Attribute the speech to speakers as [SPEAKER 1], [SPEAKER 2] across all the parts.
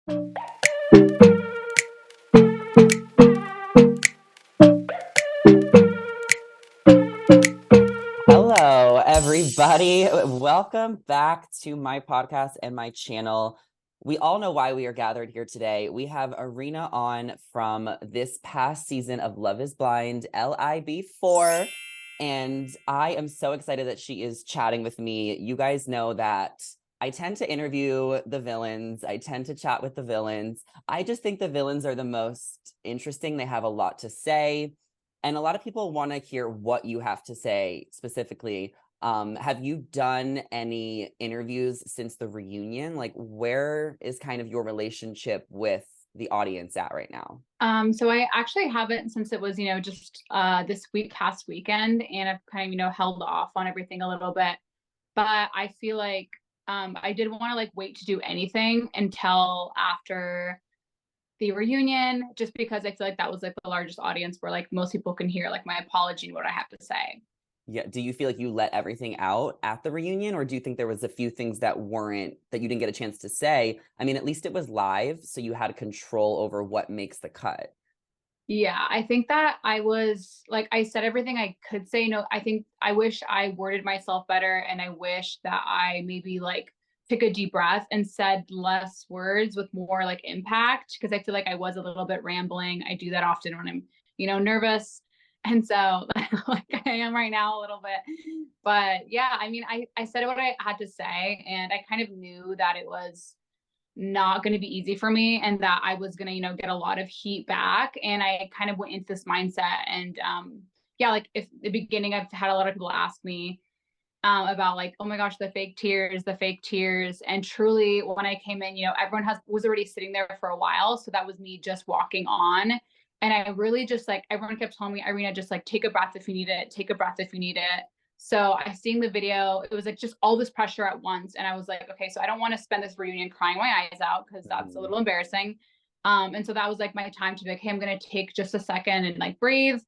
[SPEAKER 1] Hello, everybody. Welcome back to my podcast and my channel. We all know why we are gathered here today. We have Irina on from this past season of Love is Blind, LIB4, and I am so excited that she is chatting with me. You guys know that I tend to interview the villains. I tend to chat with the villains. I just think the villains are the most interesting. They have a lot to say. And a lot of people want to hear what you have to say specifically. Have you done any interviews since the reunion? Like, where is kind of your relationship with the audience at right now?
[SPEAKER 2] So I actually haven't since it was, just this past weekend, and I've kind of, held off on everything a little bit. But I feel like I did want to like wait to do anything until after the reunion, just because I feel like that was like the largest audience where like most people can hear like my apology and what I have to say.
[SPEAKER 1] Yeah. Do you feel like you let everything out at the reunion, or do you think there was a few things that you didn't get a chance to say? I mean, at least it was live, so you had control over what makes the cut.
[SPEAKER 2] Yeah, I think that I was like, I said everything I could say. No, I think I wish I worded myself better, and I wish that I maybe like took a deep breath and said less words with more like impact, because I feel like I was a little bit rambling. I do that often when I'm, nervous. And so like I am right now a little bit. But yeah, I mean, I said what I had to say, and I kind of knew that it was not going to be easy for me, and that I was going to, get a lot of heat back. And I kind of went into this mindset. And yeah, like if the beginning, I've had a lot of people ask me about like, oh my gosh, the fake tears, the fake tears. And truly, when I came in, everyone was already sitting there for a while. So that was me just walking on. And I really just like, everyone kept telling me, Irina, just like take a breath if you need it, take a breath if you need it. So I seen the video, it was like just all this pressure at once. And I was like, okay, so I don't want to spend this reunion crying my eyes out, because that's a
[SPEAKER 1] Mhm.
[SPEAKER 2] little embarrassing. And so that was like my time to be like, hey, I'm going to take just a second and like breathe.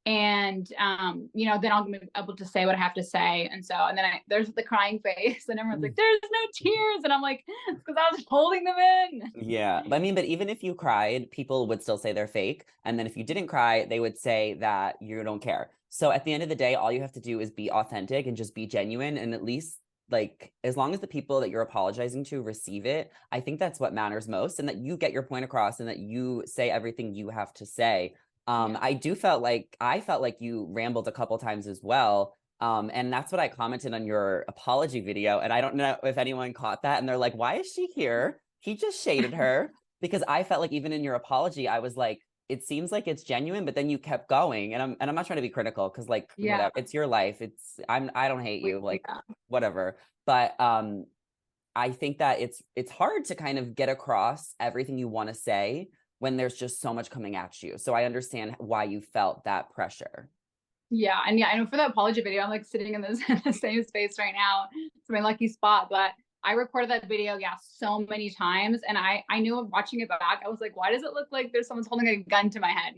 [SPEAKER 2] And then I'll be able to say what I have to say. And so, and then there's the crying face, and everyone's like, there's no tears. And I'm like, it's because I was holding them in.
[SPEAKER 1] Yeah. I mean, but even if you cried, people would still say they're fake. And then if you didn't cry, they would say that you don't care. So at the end of the day, all you have to do is be authentic and just be genuine. And at least, like, as long as the people that you're apologizing to receive it, I think that's what matters most, and that you get your point across and that you say everything you have to say.
[SPEAKER 2] Yeah.
[SPEAKER 1] I felt like you rambled a couple times as well. And that's what I commented on your apology video. And I don't know if anyone caught that. And they're like, why is she here? He just shaded her. Because I felt like even in your apology, I was like, it seems like it's genuine, but then you kept going. And I'm not trying to be critical, because like
[SPEAKER 2] Yeah.
[SPEAKER 1] whatever, it's your life. I don't hate you, like
[SPEAKER 2] Yeah.
[SPEAKER 1] whatever. But I think that it's hard to kind of get across everything you want to say when there's just so much coming at you. So I understand why you felt that pressure.
[SPEAKER 2] Yeah. And yeah, I know for the apology video, I'm like sitting in this in the same space right now. It's my lucky spot. But I recorded that video, yeah, so many times. And I knew watching it back, I was like, why does it look like there's someone's holding a gun to my head?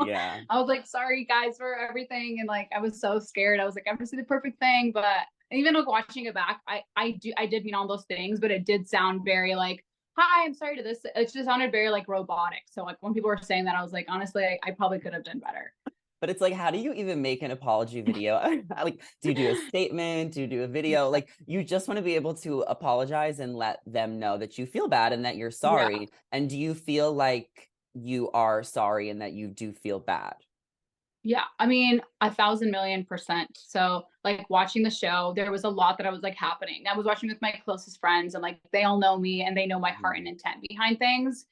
[SPEAKER 1] Yeah.
[SPEAKER 2] I was like, sorry guys for everything. And like I was so scared. I was like, I never see the perfect thing. But even like watching it back, I did mean all those things, but it did sound very like, hi, I'm sorry to this. It just sounded very like robotic. So like when people were saying that, I was like, honestly, I probably could have done better.
[SPEAKER 1] But it's like, how do you even make an apology video? Like, do you do a statement? Do you do a video? Like, you just want to be able to apologize and let them know that you feel bad and that you're
[SPEAKER 2] Yeah.
[SPEAKER 1] sorry. And do you feel like you are sorry and that you do feel bad?
[SPEAKER 2] Yeah, I mean, 1,000,000,000%. So, like watching the show, there was a lot that I was like happening. I was watching with my closest friends, and like they all know me and they know my heart and
[SPEAKER 1] Mhm.
[SPEAKER 2] intent behind things.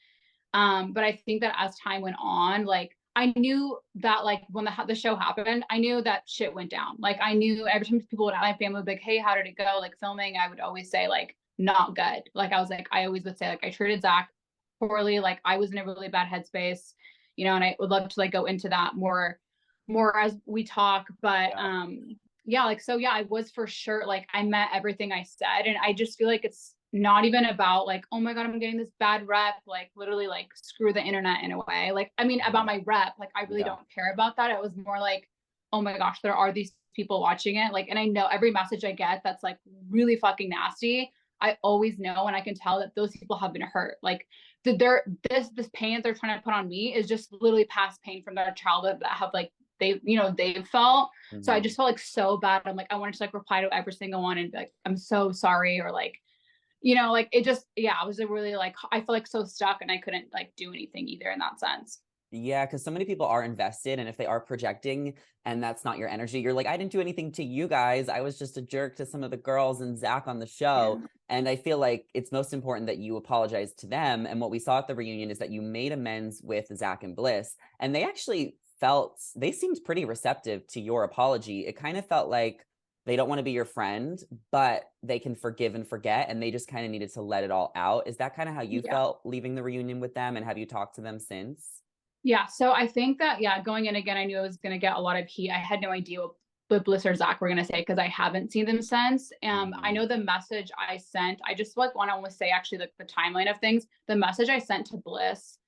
[SPEAKER 2] But I think that as time went on, like I knew that like when the show happened, I knew that shit went down. Like I knew every time people would, my family would be like, "Hey, how did it go?" Like filming, I would always say like not good. Like I was like, I always would say like I treated Zach poorly. Like I was in a really bad headspace, and I would love to like go into that more as we talk. But
[SPEAKER 1] Yeah.
[SPEAKER 2] yeah, like so yeah, I was for sure like I meant everything I said. And I just feel like it's not even about like, oh my God, I'm getting this bad rep, like literally like screw the internet in a way. Like, I mean, about
[SPEAKER 1] Mhm.
[SPEAKER 2] my rep, like I really
[SPEAKER 1] Yeah.
[SPEAKER 2] don't care about that. It was more like, oh my gosh, there are these people watching it. Like, and I know every message I get that's like really fucking nasty, I always know, and I can tell that those people have been hurt. Like this pain they're trying to put on me is just literally past pain from their childhood that have like they've felt. So I
[SPEAKER 1] Mhm.
[SPEAKER 2] just felt like so bad. I'm like, I wanted to like reply to every single one and be like, I'm so sorry, or like, like it just, yeah, I was really like, I feel like so stuck and I couldn't like do anything either in that sense.
[SPEAKER 1] Yeah, because so many people are invested, and if they are projecting and that's not your energy, you're like, I didn't do anything to you guys. I was just a jerk to some of the girls and Zach on the show.
[SPEAKER 2] Yeah.
[SPEAKER 1] And I feel like it's most important that you apologize to them. And what we saw at the reunion is that you made amends with Zach and Bliss, and they seemed pretty receptive to your apology. It kind of felt like they don't want to be your friend, but they can forgive and forget, and they just kind of needed to let it all out. Is that kind of how you
[SPEAKER 2] Yeah.
[SPEAKER 1] felt leaving the reunion with them? And have you talked to them since?
[SPEAKER 2] Yeah. So I think that, yeah, going in again, I knew I was going to get a lot of heat. I had no idea what Bliss or Zach were going to say because I haven't seen them since. I
[SPEAKER 1] Mhm.
[SPEAKER 2] know the message I sent, I just like want to almost say actually like the timeline of things. The message I sent to Bliss,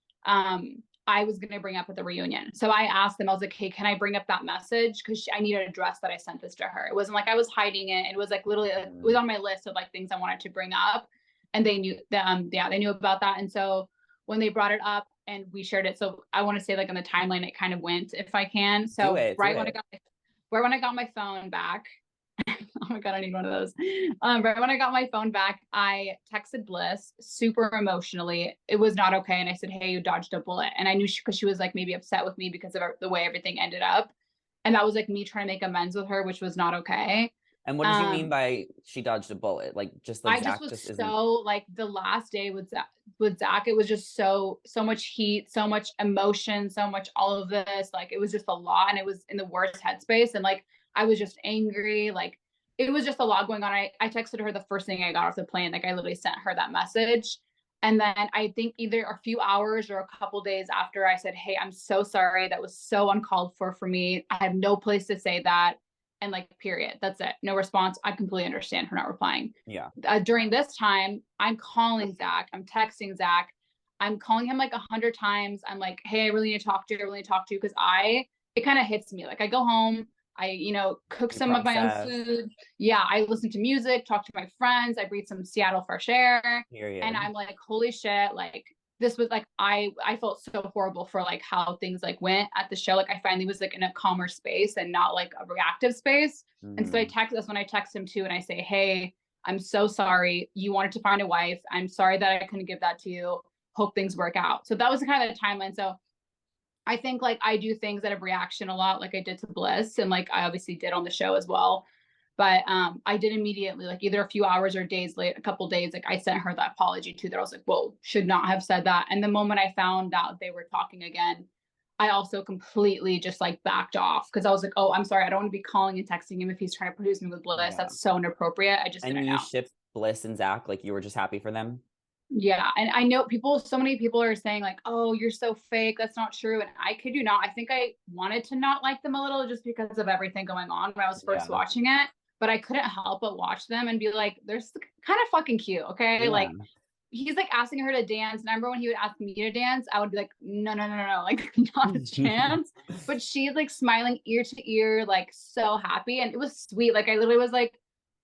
[SPEAKER 2] I was going to bring up at the reunion. So I asked them, I was like, hey, can I bring up that message? Because I need to address that I sent this to her. It wasn't like I was hiding it. It was like literally, it was
[SPEAKER 1] Mhm.
[SPEAKER 2] on my list of like things I wanted to bring up. And they knew, yeah, they knew about that. And so when they brought it up and we shared it. So I want to say like on the timeline it kind of went, if I can.
[SPEAKER 1] Do
[SPEAKER 2] So
[SPEAKER 1] it, do it.
[SPEAKER 2] right when I got my phone back, oh my god, I need one of those. Right when I got my phone back, I texted Bliss super emotionally. It was not okay, and I said, "Hey, you dodged a bullet." And I knew because she was like maybe upset with me because of the way everything ended up, and that was like me trying to make amends with her, which was not okay.
[SPEAKER 1] And what did you mean
[SPEAKER 2] Um,
[SPEAKER 1] by she dodged a bullet? Like just like
[SPEAKER 2] I just
[SPEAKER 1] Zach
[SPEAKER 2] was
[SPEAKER 1] just isn't.
[SPEAKER 2] so like the last day with Zach, it was just so much heat, so much emotion, so much all of this. Like it was just a lot, and it was in the worst headspace. And like I was just angry. Like it was just a lot going on. I texted her the first thing I got off the plane. Like I literally sent her that message. And then I think either a few hours or a couple days after I said, "Hey, I'm so sorry. That was so uncalled for me. I have no place to say that." And like, period. That's it. No response. I completely understand her not replying.
[SPEAKER 1] Yeah.
[SPEAKER 2] During this time, I'm calling Zach, I'm texting Zach, I'm calling him like 100 times. I'm like, hey, I really need to talk to you. I really need to talk to you because it kind of hits me. Like I go home, I, cook
[SPEAKER 1] You
[SPEAKER 2] some of my own
[SPEAKER 1] process.
[SPEAKER 2] food. Yeah, I listen to music, talk to my friends, I breathe some Seattle fresh air. And
[SPEAKER 1] Period.
[SPEAKER 2] I'm like, holy shit, like this was like I felt so horrible for like how things like went at the show. Like I finally was like in a calmer space and not like a reactive space. And so
[SPEAKER 1] Mhm.
[SPEAKER 2] that's when I text him too and I say, hey, I'm so sorry. You wanted to find a wife. I'm sorry that I couldn't give that to you. Hope things work out. So that was kind of the timeline. So I think like I do things out of reaction a lot, like I did to Bliss, and like I obviously did on the show as well. But I did immediately, like either a few hours or days late, a couple days, like I sent her that apology too. That I was like, whoa, should not have said that. And the moment I found out they were talking again, I also completely just like backed off because I was like, oh, I'm sorry, I don't want to be calling and texting him if he's trying to produce me with Bliss.
[SPEAKER 1] Yeah.
[SPEAKER 2] That's so inappropriate. I just
[SPEAKER 1] And
[SPEAKER 2] didn't
[SPEAKER 1] you
[SPEAKER 2] know.
[SPEAKER 1] shipped Bliss and Zach, like you were just happy for them.
[SPEAKER 2] Yeah, and I know so many people are saying like, "Oh, you're so fake. That's not true." And I kid you not, I think I wanted to not like them a little just because of everything going on when I was first
[SPEAKER 1] Yeah.
[SPEAKER 2] watching it, but I couldn't help but watch them and be like, "They're kind of fucking cute." Okay?
[SPEAKER 1] Yeah.
[SPEAKER 2] Like he's like asking her to dance. And I remember when he would ask me to dance, I would be like, "No, no, no, no, no. Like not a chance." But she's like smiling ear to ear, like so happy, and it was sweet. Like I literally was like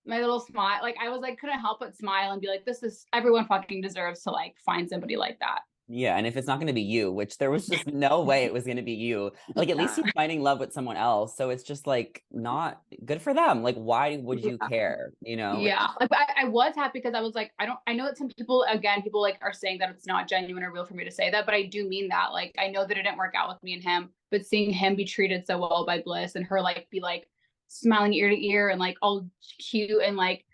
[SPEAKER 2] my little smile. Like I was like couldn't help but smile and be like, this is everyone fucking deserves to like find somebody like that.
[SPEAKER 1] Yeah, and if it's not going to be you, which there was just no way it was going to be you, like at least
[SPEAKER 2] Yeah.
[SPEAKER 1] he's finding love with someone else. So it's just like not good for them. Like, why would you
[SPEAKER 2] Yeah.
[SPEAKER 1] care?
[SPEAKER 2] Yeah. Like I was happy because I was like, I know that some people, again, people like are saying that it's not genuine or real for me to say that, but I do mean that. Like I know that it didn't work out with me and him, but seeing him be treated so well by Bliss and her like be like smiling ear to ear and like all cute and like,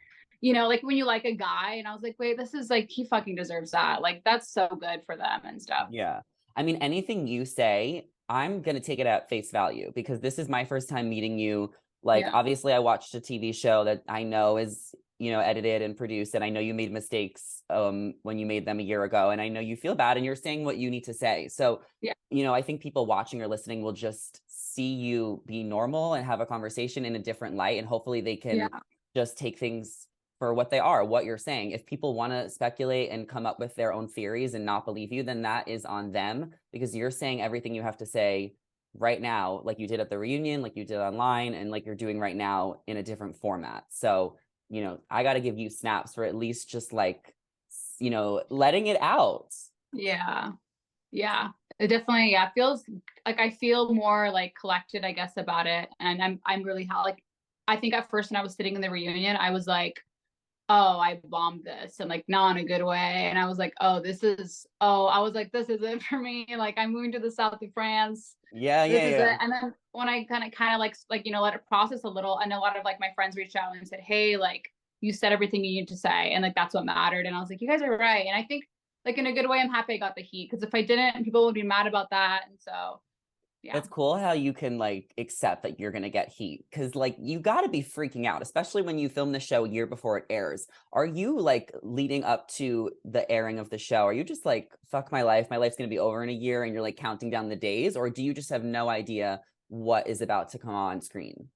[SPEAKER 2] like when you like a guy and I was like, wait, this is like he fucking deserves that. Like that's so good for them and stuff.
[SPEAKER 1] Yeah. I mean, anything you say, I'm going to take it at face value because this is my first time meeting you. Like,
[SPEAKER 2] Yeah.
[SPEAKER 1] obviously, I watched a TV show that I know is, edited and produced, and I know you made mistakes when you made them a year ago, and I know you feel bad and you're saying what you need to say. So,
[SPEAKER 2] Yeah.
[SPEAKER 1] I think people watching or listening will just see you be normal and have a conversation in a different light, and hopefully they
[SPEAKER 2] Yeah.
[SPEAKER 1] can just take things for what they are, what you're saying. If people want to speculate and come up with their own theories and not believe you, then that is on them because you're saying everything you have to say right now, like you did at the reunion, like you did online, and like you're doing right now in a different format. So I got to give you snaps for at least just like, letting it out.
[SPEAKER 2] Yeah. Yeah. It definitely, yeah, feels like I feel more like collected, I guess, about it. And I'm really like, I think at first when I was sitting in the reunion, I was like, oh, I bombed this, and like not in a good way. And I was like, I was like, this is it for me. Like I'm moving to the south of France.
[SPEAKER 1] Yeah,
[SPEAKER 2] This
[SPEAKER 1] yeah,
[SPEAKER 2] is
[SPEAKER 1] yeah.
[SPEAKER 2] it. And then when I kind of like, let it process a little, and a lot of like my friends reached out and said, hey, like you said everything you need to say. And like, that's what mattered. And I was like, you guys are right. And I think like in a good way, I'm happy I got the heat, because if I didn't, people would be mad about that. And so, yeah.
[SPEAKER 1] It's cool how you can like accept that you're gonna get heat, because like you got to be freaking out, especially when you film the show a year before it airs. Are you like leading up to the airing of the show? Are you just like, fuck my life, my life's gonna be over in a year, and you're like counting down the days, or do you just have no idea what is about to come on screen?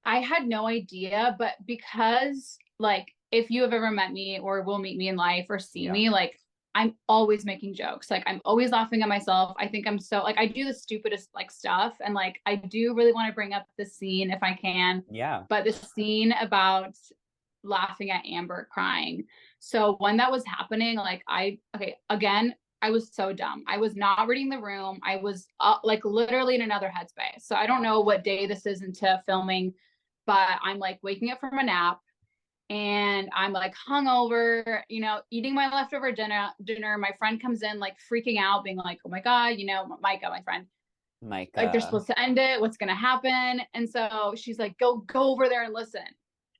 [SPEAKER 2] I had no idea, but because like if you have ever met me or will meet me in life or see
[SPEAKER 1] Yeah.
[SPEAKER 2] me, like I'm always making jokes. Like I'm always laughing at myself. I think I'm so like I do the stupidest like stuff, and like I do really want to bring up the scene if I can.
[SPEAKER 1] Yeah.
[SPEAKER 2] But the scene about laughing at Amber crying. So when that was happening, like again, I was so dumb. I was not reading the room. I was like literally in another headspace. So I don't know what day this is into filming, but I'm like waking up from a nap, and I'm like hungover, eating my leftover dinner. My friend comes in like freaking out, being like, oh my God, Micah, my friend, like they're
[SPEAKER 1] Micah.
[SPEAKER 2] supposed to end it. What's gonna happen? And so she's like, go over there and listen.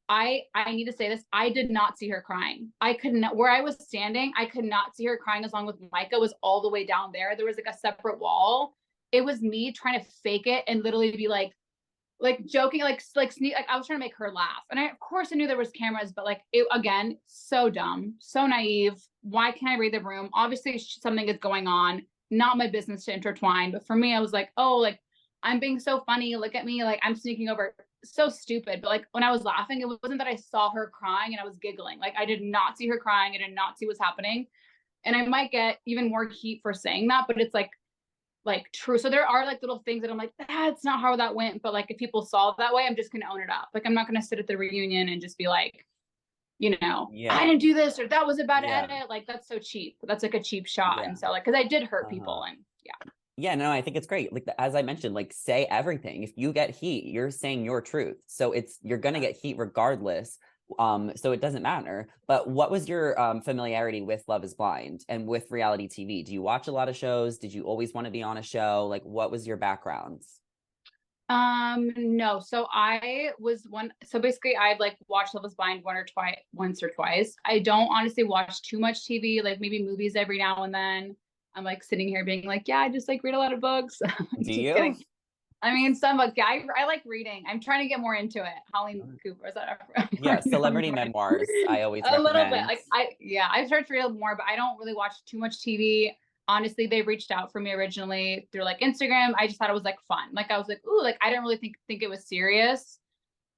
[SPEAKER 2] I need to say this. I did not see her crying. I could not, where I was standing, I could not see her crying as long as Micah was all the way down there. There was like a separate wall. It was me trying to fake it and literally be like joking, like I was trying to make her laugh. And of course I knew there was cameras, but like it again, so dumb, so naive. Why can't I read the room? Obviously something is going on. Not my business to intertwine. But for me, I was like, oh, like I'm being so funny. Look at me, like I'm sneaking over. So stupid. But like when I was laughing, it wasn't that I saw her crying and I was giggling. Like I did not see her crying. I did not see what's happening. And I might get even more heat for saying that, but it's like true. So there are like little things that I'm like, that's not how that went. But like if people saw it that way, I'm just gonna own it up. Like I'm not gonna sit at the reunion and just be like, I
[SPEAKER 1] Yeah.
[SPEAKER 2] didn't do this or that was a bad
[SPEAKER 1] Yeah.
[SPEAKER 2] edit. Like that's so cheap. That's like a cheap shot.
[SPEAKER 1] Yeah.
[SPEAKER 2] And so like because I did hurt
[SPEAKER 1] Uh-huh.
[SPEAKER 2] people, and yeah.
[SPEAKER 1] Yeah, no, I think it's great. Like as I mentioned, like say everything. If you get heat, you're saying your truth. So you're gonna get heat regardless. So it doesn't matter. But what was your familiarity with Love is Blind and with reality TV? Do you watch a lot of shows? Did you always want to be on a show? Like what was your background?
[SPEAKER 2] No. So basically I've like watched Love is Blind once or twice. I don't honestly watch too much TV, like maybe movies every now and then. I'm like sitting here being like, yeah, I just like read a lot of books.
[SPEAKER 1] Do
[SPEAKER 2] Just
[SPEAKER 1] you?
[SPEAKER 2] kidding. I mean, some books. Yeah, I like reading. I'm trying to get more into it. Holly Cooper, is that
[SPEAKER 1] Yeah,
[SPEAKER 2] I'm
[SPEAKER 1] celebrity memoirs, I always
[SPEAKER 2] a little bit.
[SPEAKER 1] recommend.
[SPEAKER 2] Like I started to read more, but I don't really watch too much TV. Honestly, they reached out for me originally through like Instagram. I just thought it was like fun. Like I was like, ooh, like I didn't really think it was serious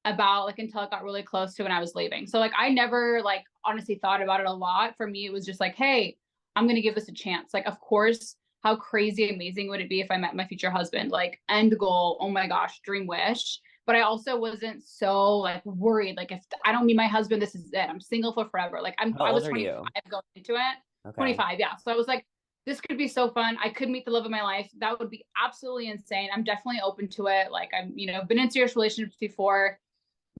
[SPEAKER 2] about like until it got really close to when I was leaving. So like I never like honestly thought about it a lot. For me, it was just like, hey, I'm gonna give this a chance. Like, of course, how crazy amazing would it be if I met my future husband? Like, end goal, oh my gosh, dream wish. But I also wasn't so like worried. Like, if I don't meet my husband, this is it. I'm single for forever. Like,
[SPEAKER 1] How
[SPEAKER 2] I was
[SPEAKER 1] old are
[SPEAKER 2] 25
[SPEAKER 1] you?
[SPEAKER 2] going into it.
[SPEAKER 1] Okay.
[SPEAKER 2] 25, yeah. So I was like, this could be so fun. I could meet the love of my life. That would be absolutely insane. I'm definitely open to it. Like, been in serious relationships before,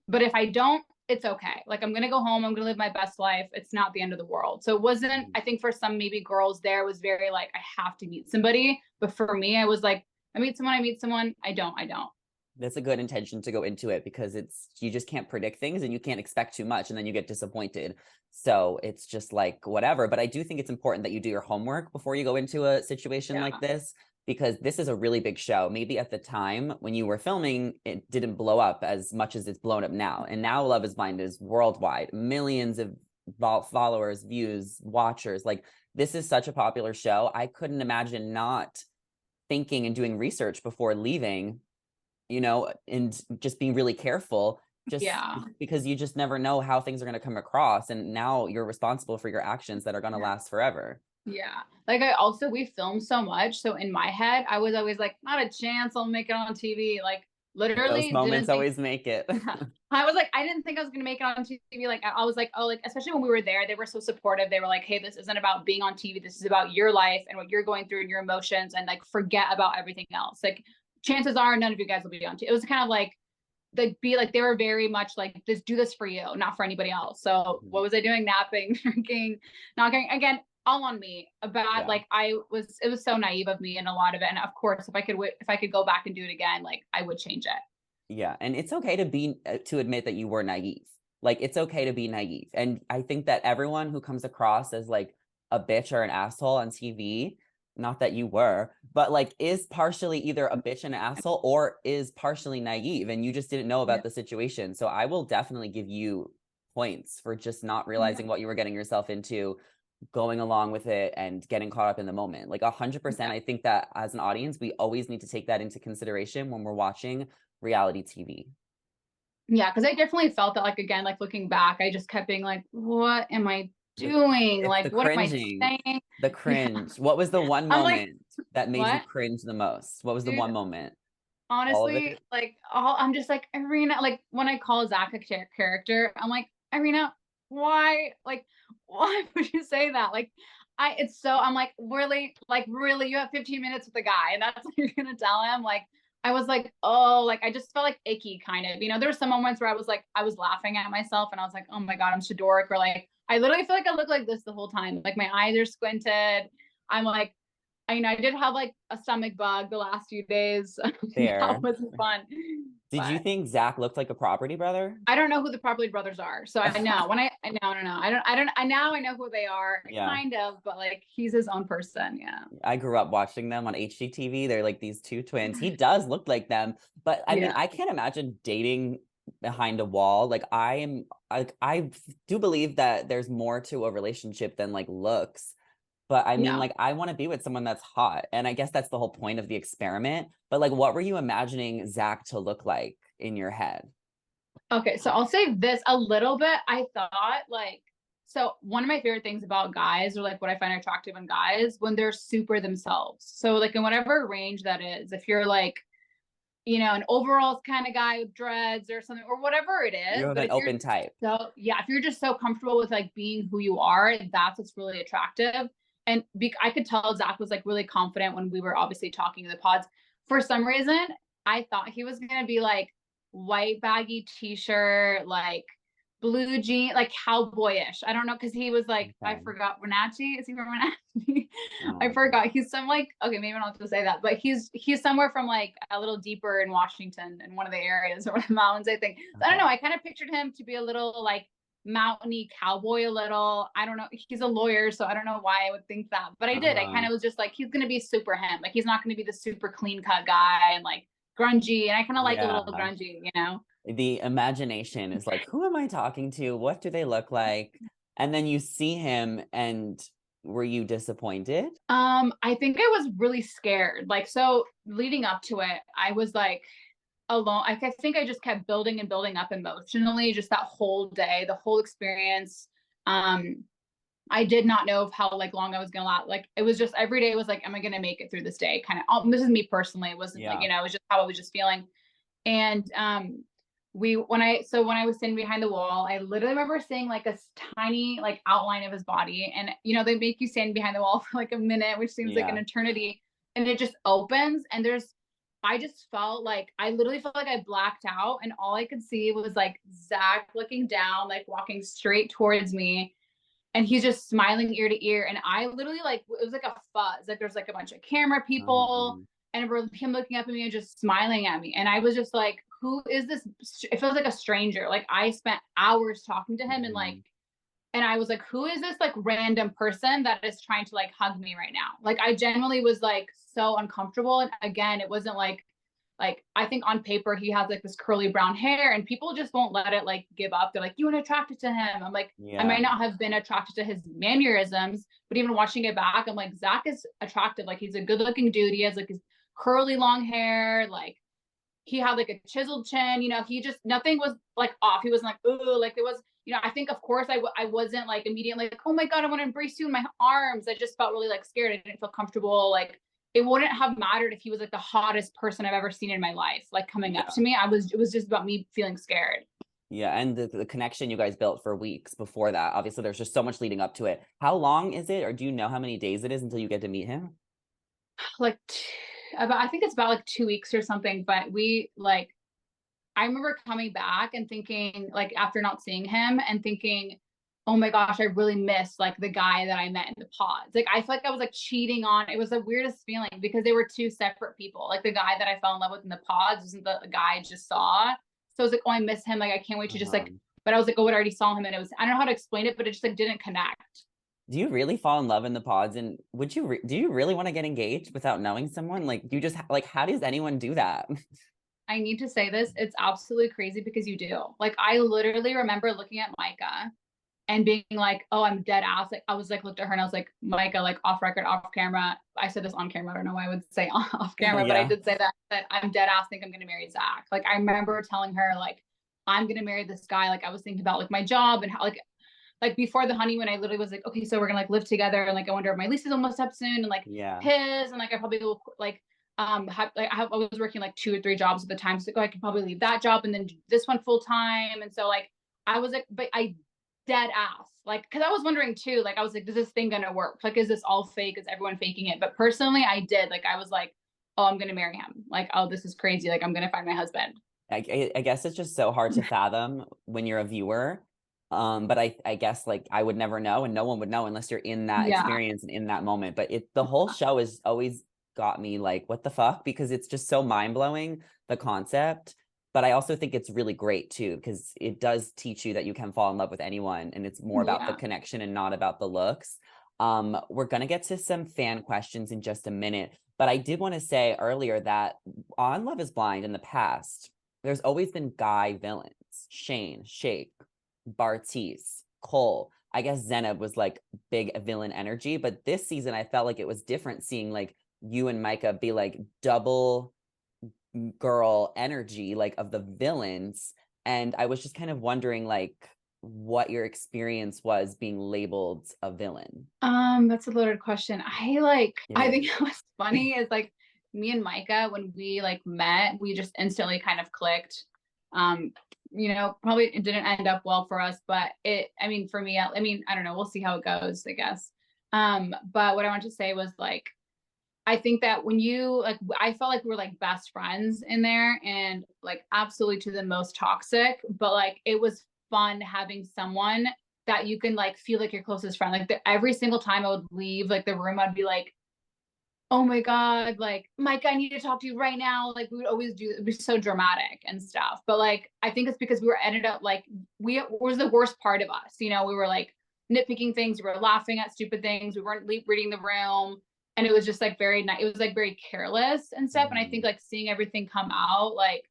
[SPEAKER 2] but if I don't, it's okay. Like I'm gonna go home. I'm gonna live my best life. It's not the end of the world. So it wasn't. I think for some maybe girls there was very like I have to meet somebody. But for me, I was like I meet someone. I meet someone. I don't. I don't.
[SPEAKER 1] That's a good intention to go into it, because you just can't predict things and you can't expect too much and then you get disappointed. So it's just like whatever. But I do think it's important that you do your homework before you go into a situation
[SPEAKER 2] Yeah.
[SPEAKER 1] like this, because this is a really big show. Maybe at the time when you were filming, it didn't blow up as much as it's blown up now. And now Love is Blind is worldwide, millions of followers, views, watchers. Like this is such a popular show. I couldn't imagine not thinking and doing research before leaving, and just being really careful, just
[SPEAKER 2] Yeah.
[SPEAKER 1] because you just never know how things are going to come across. And now you're responsible for your actions that are going to
[SPEAKER 2] Yeah.
[SPEAKER 1] last forever.
[SPEAKER 2] Yeah. Like we filmed so much. So in my head, I was always like, not a chance I'll make it on TV. Like
[SPEAKER 1] Those
[SPEAKER 2] Literally didn't
[SPEAKER 1] moments
[SPEAKER 2] think.
[SPEAKER 1] always make it.
[SPEAKER 2] I was like, I didn't think I was gonna make it on TV. Like I was like, oh, like especially when we were there, they were so supportive. They were like, hey, this isn't about being on TV. This is about your life and what you're going through and your emotions, and like forget about everything else. Like chances are none of you guys will be on TV. It was kind of like they were very much like, this, do this for you, not for anybody else. So what was I doing? Napping, drinking, not getting, again, all on me. About
[SPEAKER 1] Yeah.
[SPEAKER 2] like it was so naive of me in a lot of it. And of course, if I could go back and do it again, like I would change it.
[SPEAKER 1] Yeah, and it's okay to to admit that you were naive. Like it's okay to be naive. And I think that everyone who comes across as like a bitch or an asshole on TV, not that you were, but like is partially either a bitch and an asshole or is partially naive and you just didn't know about
[SPEAKER 2] Yeah.
[SPEAKER 1] the situation. So I will definitely give you points for just not
[SPEAKER 2] Yeah.
[SPEAKER 1] realizing what you were getting yourself into, going along with it and getting caught up in the moment. Like 100%,
[SPEAKER 2] Yeah.
[SPEAKER 1] I think that as an audience, we always need to take that into consideration when we're watching reality TV.
[SPEAKER 2] Yeah, because I definitely felt that, like, again, like looking back, I just kept being like, what am I doing?
[SPEAKER 1] It's
[SPEAKER 2] Like,
[SPEAKER 1] the
[SPEAKER 2] what am I
[SPEAKER 1] cringing,
[SPEAKER 2] saying?
[SPEAKER 1] the
[SPEAKER 2] Yeah.
[SPEAKER 1] cringe. What was the one
[SPEAKER 2] I'm like,
[SPEAKER 1] moment that made you
[SPEAKER 2] what?
[SPEAKER 1] cringe the most? What was the
[SPEAKER 2] Dude,
[SPEAKER 1] one moment? All of
[SPEAKER 2] honestly,
[SPEAKER 1] it?
[SPEAKER 2] like, I'm just like, Irina, like, when I call Zach a character, I'm like, Irina, why? Like, why would you say that? Like, I'm like, really, you have 15 minutes with the guy, and that's what you're gonna tell him? Like, I was like, oh, like, I just felt like icky, kind of. There were some moments where I was laughing at myself, and I was like, oh my God, I'm Shadoric, or like, I literally feel like I look like this the whole time. Like, my eyes are squinted. I'm like, I did have like a stomach bug the last few days. That
[SPEAKER 1] Fair.
[SPEAKER 2] wasn't fun.
[SPEAKER 1] Did you
[SPEAKER 2] But
[SPEAKER 1] think Zach looked like a property brother?
[SPEAKER 2] I don't know who the Properly brothers are. So I know when I no no no. I now I know who they are,
[SPEAKER 1] Yeah.
[SPEAKER 2] kind of, but like he's his own person. Yeah.
[SPEAKER 1] I grew up watching them on HGTV. They're like these two twins. He does look like them, but I mean,
[SPEAKER 2] Yeah.
[SPEAKER 1] I can't imagine dating behind a wall. Like I do believe that there's more to a relationship than like looks. But I mean,
[SPEAKER 2] Yeah.
[SPEAKER 1] like, I want to be with someone that's hot. And I guess that's the whole point of the experiment. But like, what were you imagining Zach to look like in your head?
[SPEAKER 2] Okay, so I'll say this a little bit. I thought like, so one of my favorite things about guys, or like what I find attractive in guys, when they're super themselves. So like in whatever range that is, if you're like, an overalls kind of guy with dreads or something, or whatever it
[SPEAKER 1] You
[SPEAKER 2] is.
[SPEAKER 1] have
[SPEAKER 2] But
[SPEAKER 1] an
[SPEAKER 2] if you're
[SPEAKER 1] open type.
[SPEAKER 2] so, yeah, if you're just so comfortable with like being who you are, that's what's really attractive. And I could tell Zach was like really confident when we were obviously talking to the pods. For some reason, I thought he was going to be like white baggy t-shirt, like blue jean, like cowboyish. I don't know, because he was like, I
[SPEAKER 1] Okay.
[SPEAKER 2] forgot, Wenatchee. Is he from Wenatchee? I
[SPEAKER 1] Um,
[SPEAKER 2] forgot. He's some like, okay, maybe I don't have to say that, but he's somewhere from like a little deeper in Washington, in one of the areas or one of the mountains, I think. So I don't know.
[SPEAKER 1] okay.
[SPEAKER 2] I kind of pictured him to be a little like mountainy cowboy, a little. I don't know. He's a lawyer, so I don't know why I would think that, but I did. I kind
[SPEAKER 1] Uh-huh.
[SPEAKER 2] of was just like, he's gonna be super him. Like he's not gonna be the super clean cut guy and like grungy. And I kind of like a little
[SPEAKER 1] Yeah.
[SPEAKER 2] grungy.
[SPEAKER 1] The imagination is like, who am I talking to? What do they look like? And then you see him and were you disappointed?
[SPEAKER 2] I think I was really scared. Like, so leading up to it, I was like alone. I think I just kept building and building up emotionally, just that whole day, the whole experience. Um, I did not know of how like long I was gonna last. Like, it was just every day was like, am I gonna make it through this day? Kind of. This is me personally. It wasn't like,
[SPEAKER 1] Yeah.
[SPEAKER 2] it was just how I was just feeling. And when I was sitting behind the wall, I literally remember seeing like a tiny like outline of his body. And they make you stand behind the wall for like a minute, which seems like an
[SPEAKER 1] Yeah.
[SPEAKER 2] eternity. And it just opens, and I just felt like I literally felt like I blacked out, and all I could see was like Zach looking down, like walking straight towards me, and he's just smiling ear to ear. And I literally, like, it was like a fuzz. Like there's like a bunch of camera people,
[SPEAKER 1] Um,
[SPEAKER 2] and him looking up at me and just smiling at me. And I was just like, who is this? It feels like a stranger. Like I spent hours talking to him, and like,
[SPEAKER 1] mhm.
[SPEAKER 2] and I was like, who is this like random person that is trying to like hug me right now? Like I genuinely was like so uncomfortable. And again, it wasn't like I think on paper he has like this curly brown hair, and people just won't let it like give up. They're like, you weren't attracted to him. I'm like, I
[SPEAKER 1] Yeah.
[SPEAKER 2] might not have been attracted to his mannerisms, but even watching it back, I'm like, Zach is attractive. Like he's a good looking dude. He has like his curly long hair. Like he had like a chiseled chin. He just, nothing was like off. He wasn't like, ooh, like it was. I think of course I wasn't like immediately like, oh my God, I want to embrace you in my arms. I just felt really like scared. I didn't feel comfortable like it wouldn't have mattered if he was like the hottest person I've ever seen in my life, like coming up to me. It was just about me feeling scared.
[SPEAKER 1] Yeah, and the connection you guys built for weeks before that. Obviously, there's just so much leading up to it. How long is it, or do you know how many days it is until you get to meet him?
[SPEAKER 2] Like about, I think it's about like 2 weeks or something, but we like, I remember coming back and thinking, like, after not seeing him and thinking, oh my gosh, I really miss like the guy that I met in the pods. Like, I feel like I was like cheating on. It was the weirdest feeling because they were two separate people. Like, the guy that I fell in love with in the pods wasn't the guy I just saw. So I was like, oh, I miss him. Like, I can't wait to just like, but I was like, oh, I already saw him, and it was, I don't know how to explain it, but it just like didn't connect.
[SPEAKER 1] Do you really fall in love in the pods? And would you do you really want to get engaged without knowing someone? Like, you just like, how does anyone do that?
[SPEAKER 2] I need to say this. It's absolutely crazy because you do. Like, I literally remember looking at Micah and being like, oh, I'm dead ass. Like, I was like, looked at her and I was like, Micah, like off record, off camera. I said this on camera. I don't know why I would say off camera, but I
[SPEAKER 1] Yeah.
[SPEAKER 2] did say that I'm dead ass think I'm going to marry Zach. Like, I remember telling her, like, I'm going to marry this guy. Like, I was thinking about like my job and how, like before the honeymoon, I literally was like, okay, so we're gonna like live together, and like I wonder if my lease is almost up soon, and like
[SPEAKER 1] Yeah.
[SPEAKER 2] his, and like I probably will like I was working like 2 or 3 jobs at the time, so like, oh, I could probably leave that job and then do this one full time, and so like I was like, but I dead ass like, because I was wondering too, like I was like, is this thing gonna work? Like, is this all fake? Is everyone faking it? But personally, I did. Like, I was like, oh, I'm gonna marry him. Like, oh, this is crazy. Like, I'm gonna find my husband.
[SPEAKER 1] I guess it's just so hard to fathom when you're a viewer. But I guess like I would never know, and no one would know unless you're in that
[SPEAKER 2] Yeah.
[SPEAKER 1] experience and in that moment. But the whole show has always got me like, what the fuck? Because it's just so mind-blowing, the concept. But I also think it's really great too, because it does teach you that you can fall in love with anyone, and it's more about the
[SPEAKER 2] Yeah.
[SPEAKER 1] connection and not about the looks. We're gonna get to some fan questions in just a minute, but I did want to say earlier that on Love is Blind in the past, there's always been guy villains. Shane, Shake, Bartiz, Cole. I guess Zenab was like big villain energy, but this season I felt like it was different seeing like you and Micah be like double girl energy, like of the villains. And I was just kind of wondering like what your experience was being labeled a villain.
[SPEAKER 2] That's a loaded question. I think
[SPEAKER 1] It
[SPEAKER 2] what's funny is like me and Micah, when we like met, we just instantly kind of clicked. Um, probably it didn't end up well for us, but I mean, for me, I mean, I don't know, we'll see how it goes, I guess. But what I want to say was like, I think that when you like, I felt like we were like best friends in there, and like absolutely to the most toxic, but like it was fun having someone that you can like feel like your closest friend. Like every single time I would leave like the room, I'd be like, oh my God, like Mike, I need to talk to you right now. Like we would always do, it'd be so dramatic and stuff. But like I think it's because we were ended up like we was the worst part of us. We were like nitpicking things, we were laughing at stupid things, we weren't reading the room. And it was just like very nice. It was like very careless and stuff. And I think like seeing everything come out, like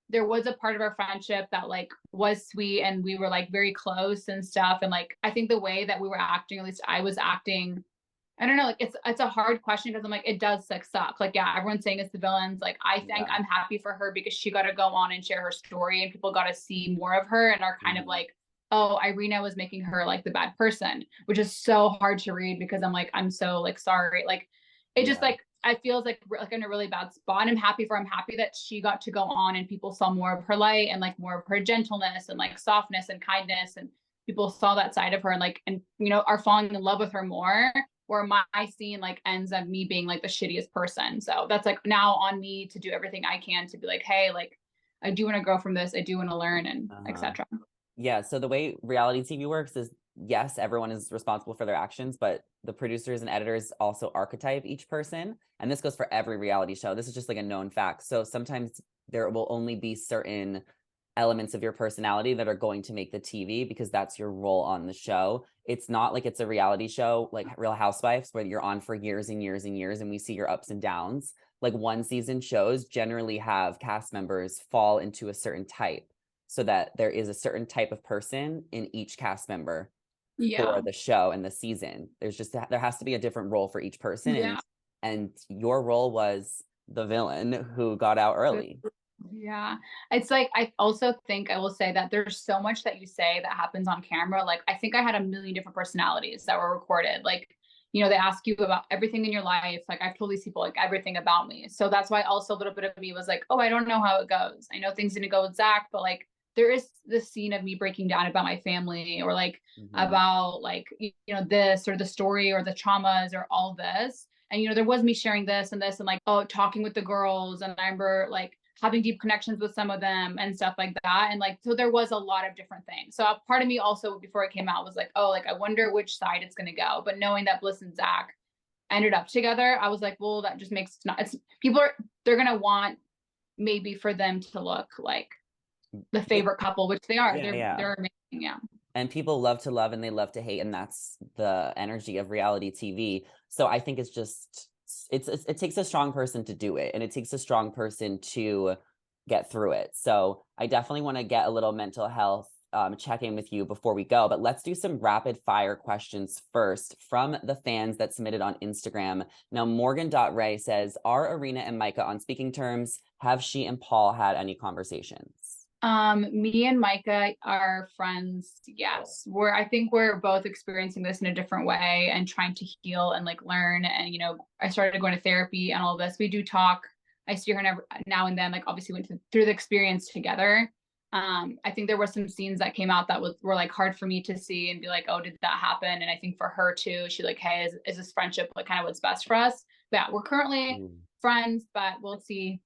[SPEAKER 2] there was a part of our friendship that like was sweet, and we were like very close and stuff. And like I think the way that we were acting, at least I was acting, I don't know, like it's a hard question because I'm like, it does like suck. Like, yeah, everyone's saying it's the villains. Like, I think
[SPEAKER 1] yeah.
[SPEAKER 2] I'm happy for her because she got to go on and share her story, and people got to see more of her and are kind of like, oh, Irina was making her like the bad person, which is so hard to read because I'm like, I'm so like sorry. Like, it just
[SPEAKER 1] Yeah.
[SPEAKER 2] like I feel like in a really bad spot. I'm happy that she got to go on and people saw more of her light and like more of her gentleness and like softness and kindness, and people saw that side of her and like, and are falling in love with her more, where my scene like ends up me being like the shittiest person. So that's like now on me to do everything I can to be like, hey, like I do want to grow from this. I do want to learn and
[SPEAKER 1] Uh-huh.
[SPEAKER 2] etc.
[SPEAKER 1] Yeah, so the way reality TV works is yes, everyone is responsible for their actions, but the producers and editors also archetype each person. And this goes for every reality show. This is just like a known fact. So sometimes there will only be certain elements of your personality that are going to make the TV because that's your role on the show. It's not like it's a reality show like Real Housewives where you're on for years and years and years and we see your ups and downs. Like one season shows generally have cast members fall into a certain type so that there is a certain type of person in each cast member
[SPEAKER 2] Yeah.
[SPEAKER 1] for the show and the season. There has to be a different role for each person,
[SPEAKER 2] Yeah.
[SPEAKER 1] and your role was the villain who got out early.
[SPEAKER 2] Yeah. It's like, I also think I will say that there's so much that you say that happens on camera. Like, I think I had a million different personalities that were recorded. Like, they ask you about everything in your life. Like I've told these people like everything about me. So that's why also a little bit of me was like, oh, I don't know how it goes. I know things didn't go with Zach, but like there is this scene of me breaking down about my family or like about like, this or the story or the traumas or all this. And, there was me sharing this and like, oh, talking with the girls. And I remember like having deep connections with some of them and stuff like that. And like, so there was a lot of different things. So a part of me also before it came out was like, oh, like, I wonder which side it's going to go. But knowing that Bliss and Zach ended up together, I was like, well, that just makes they're going to want maybe for them to look like the favorite couple, which they are. They're amazing. Yeah.
[SPEAKER 1] And people love to love and they love to hate. And that's the energy of reality TV. So I think it's just, it takes a strong person to do it. And it takes a strong person to get through it. So I definitely want to get a little mental health check in with you before we go. But let's do some rapid fire questions first from the fans that submitted on Instagram. Now, Morgan.Ray says, are Irina and Micah on speaking terms? Have she and Paul had any conversations?
[SPEAKER 2] Me and Micah are friends. Yes. I think we're both experiencing this in a different way and trying to heal and like learn. And, I started going to therapy and all of this. We do talk. I see her now and then, like obviously went through the experience together. I think there were some scenes that came out that were like hard for me to see and be like, oh, did that happen? And I think for her too, she's like, hey, is this friendship like kind of what's best for us? But yeah, we're currently friends, but we'll see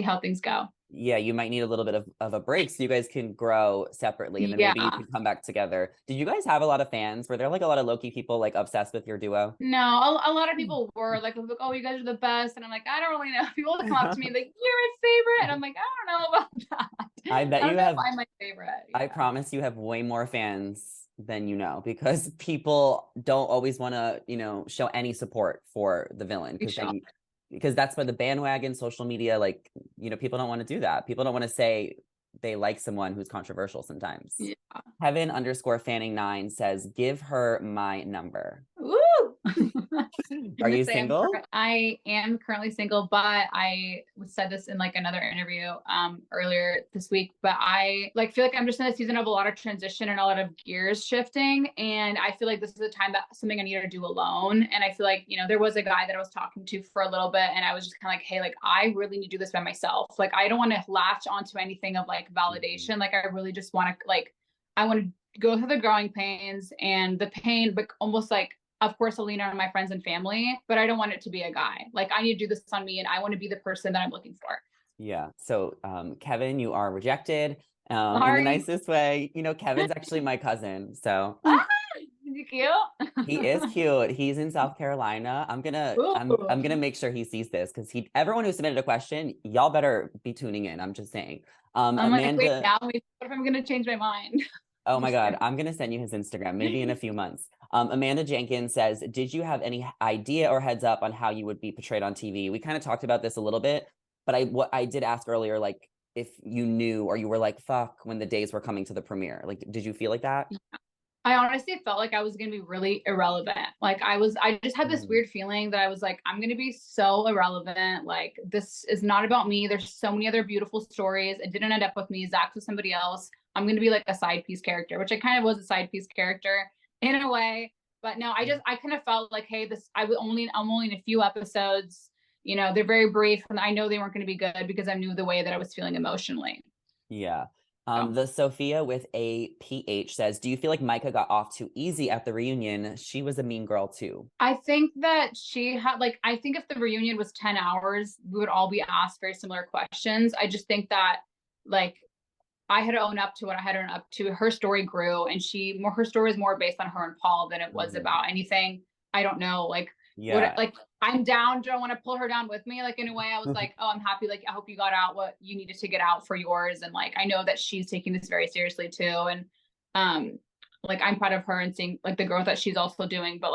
[SPEAKER 2] how things go.
[SPEAKER 1] Yeah, you might need a little bit of a break so you guys can grow separately and then maybe you can come back together. Did you guys have a lot of fans? Were there like a lot of low-key people like obsessed with your duo?
[SPEAKER 2] No, a lot of people were like, oh, you guys are the best. And I'm like, I don't really know. People would come up to me like, you're my favorite. And I'm like, I don't know about that.
[SPEAKER 1] I bet you have.
[SPEAKER 2] I'm my favorite. Yeah.
[SPEAKER 1] I promise you have way more fans than you know, because people don't always want to, show any support for the villain because that's why the bandwagon, social media, like, people don't want to do that. People don't want to say they like someone who's controversial sometimes. Yeah. Kevin_Fanning9 says, give her my number.
[SPEAKER 2] Ooh.
[SPEAKER 1] Are you single?
[SPEAKER 2] I am currently single, but I said this in like another interview earlier this week, but I like feel like I'm just in a season of a lot of transition and a lot of gears shifting. And I feel like this is a time that something I need to do alone. And I feel like, there was a guy that I was talking to for a little bit and I was just kind of like, hey, like I really need to do this by myself. Like I don't want to latch onto anything of like validation. Like I really just want to I want to go through the growing pains and the pain, but almost like, of course, Alina and my friends and family, but I don't want it to be a guy. Like I need to do this on me and I want to be the person that I'm looking for.
[SPEAKER 1] Yeah. So, Kevin, you are rejected in the nicest way. Kevin's actually my cousin. So
[SPEAKER 2] is he cute?
[SPEAKER 1] He is cute. He's in South Carolina. I'm gonna make sure he sees this because everyone who submitted a question, y'all better be tuning in. I'm just saying.
[SPEAKER 2] Amanda, like, wait, now what if I'm gonna change my mind?
[SPEAKER 1] Oh my God, I'm gonna send you his Instagram, maybe in a few months. Amanda Jenkins says, did you have any idea or heads up on how you would be portrayed on TV? We kind of talked about this a little bit, but what I did ask earlier, like if you knew or you were like, fuck, when the days were coming to the premiere. Like, did you feel like that?
[SPEAKER 2] I honestly felt like I was going to be really irrelevant. Like I just had this weird feeling that I was like, I'm going to be so irrelevant. Like this is not about me. There's so many other beautiful stories. It didn't end up with me. Zach's with somebody else. I'm going to be like a side piece character, which I kind of was a side piece character in a way. But no, I kind of felt like, hey, I'm only in a few episodes. They're very brief and I know they weren't going to be good because I knew the way that I was feeling emotionally.
[SPEAKER 1] Yeah. The Sophia with a PH says, do you feel like Micah got off too easy at the reunion? She was a mean girl too.
[SPEAKER 2] I think that she had I think if the reunion was 10 hours, we would all be asked very similar questions. I just think that I had to own up to what I had to own up to. Her story grew and her story is more based on her and Paul than it was about anything. I don't know. I'm down. Do I want to pull her down with me? Like in a way I was like, oh, I'm happy. Like, I hope you got out what you needed to get out for yours. And I know that she's taking this very seriously too. And I'm proud of her and seeing the growth that she's also doing. But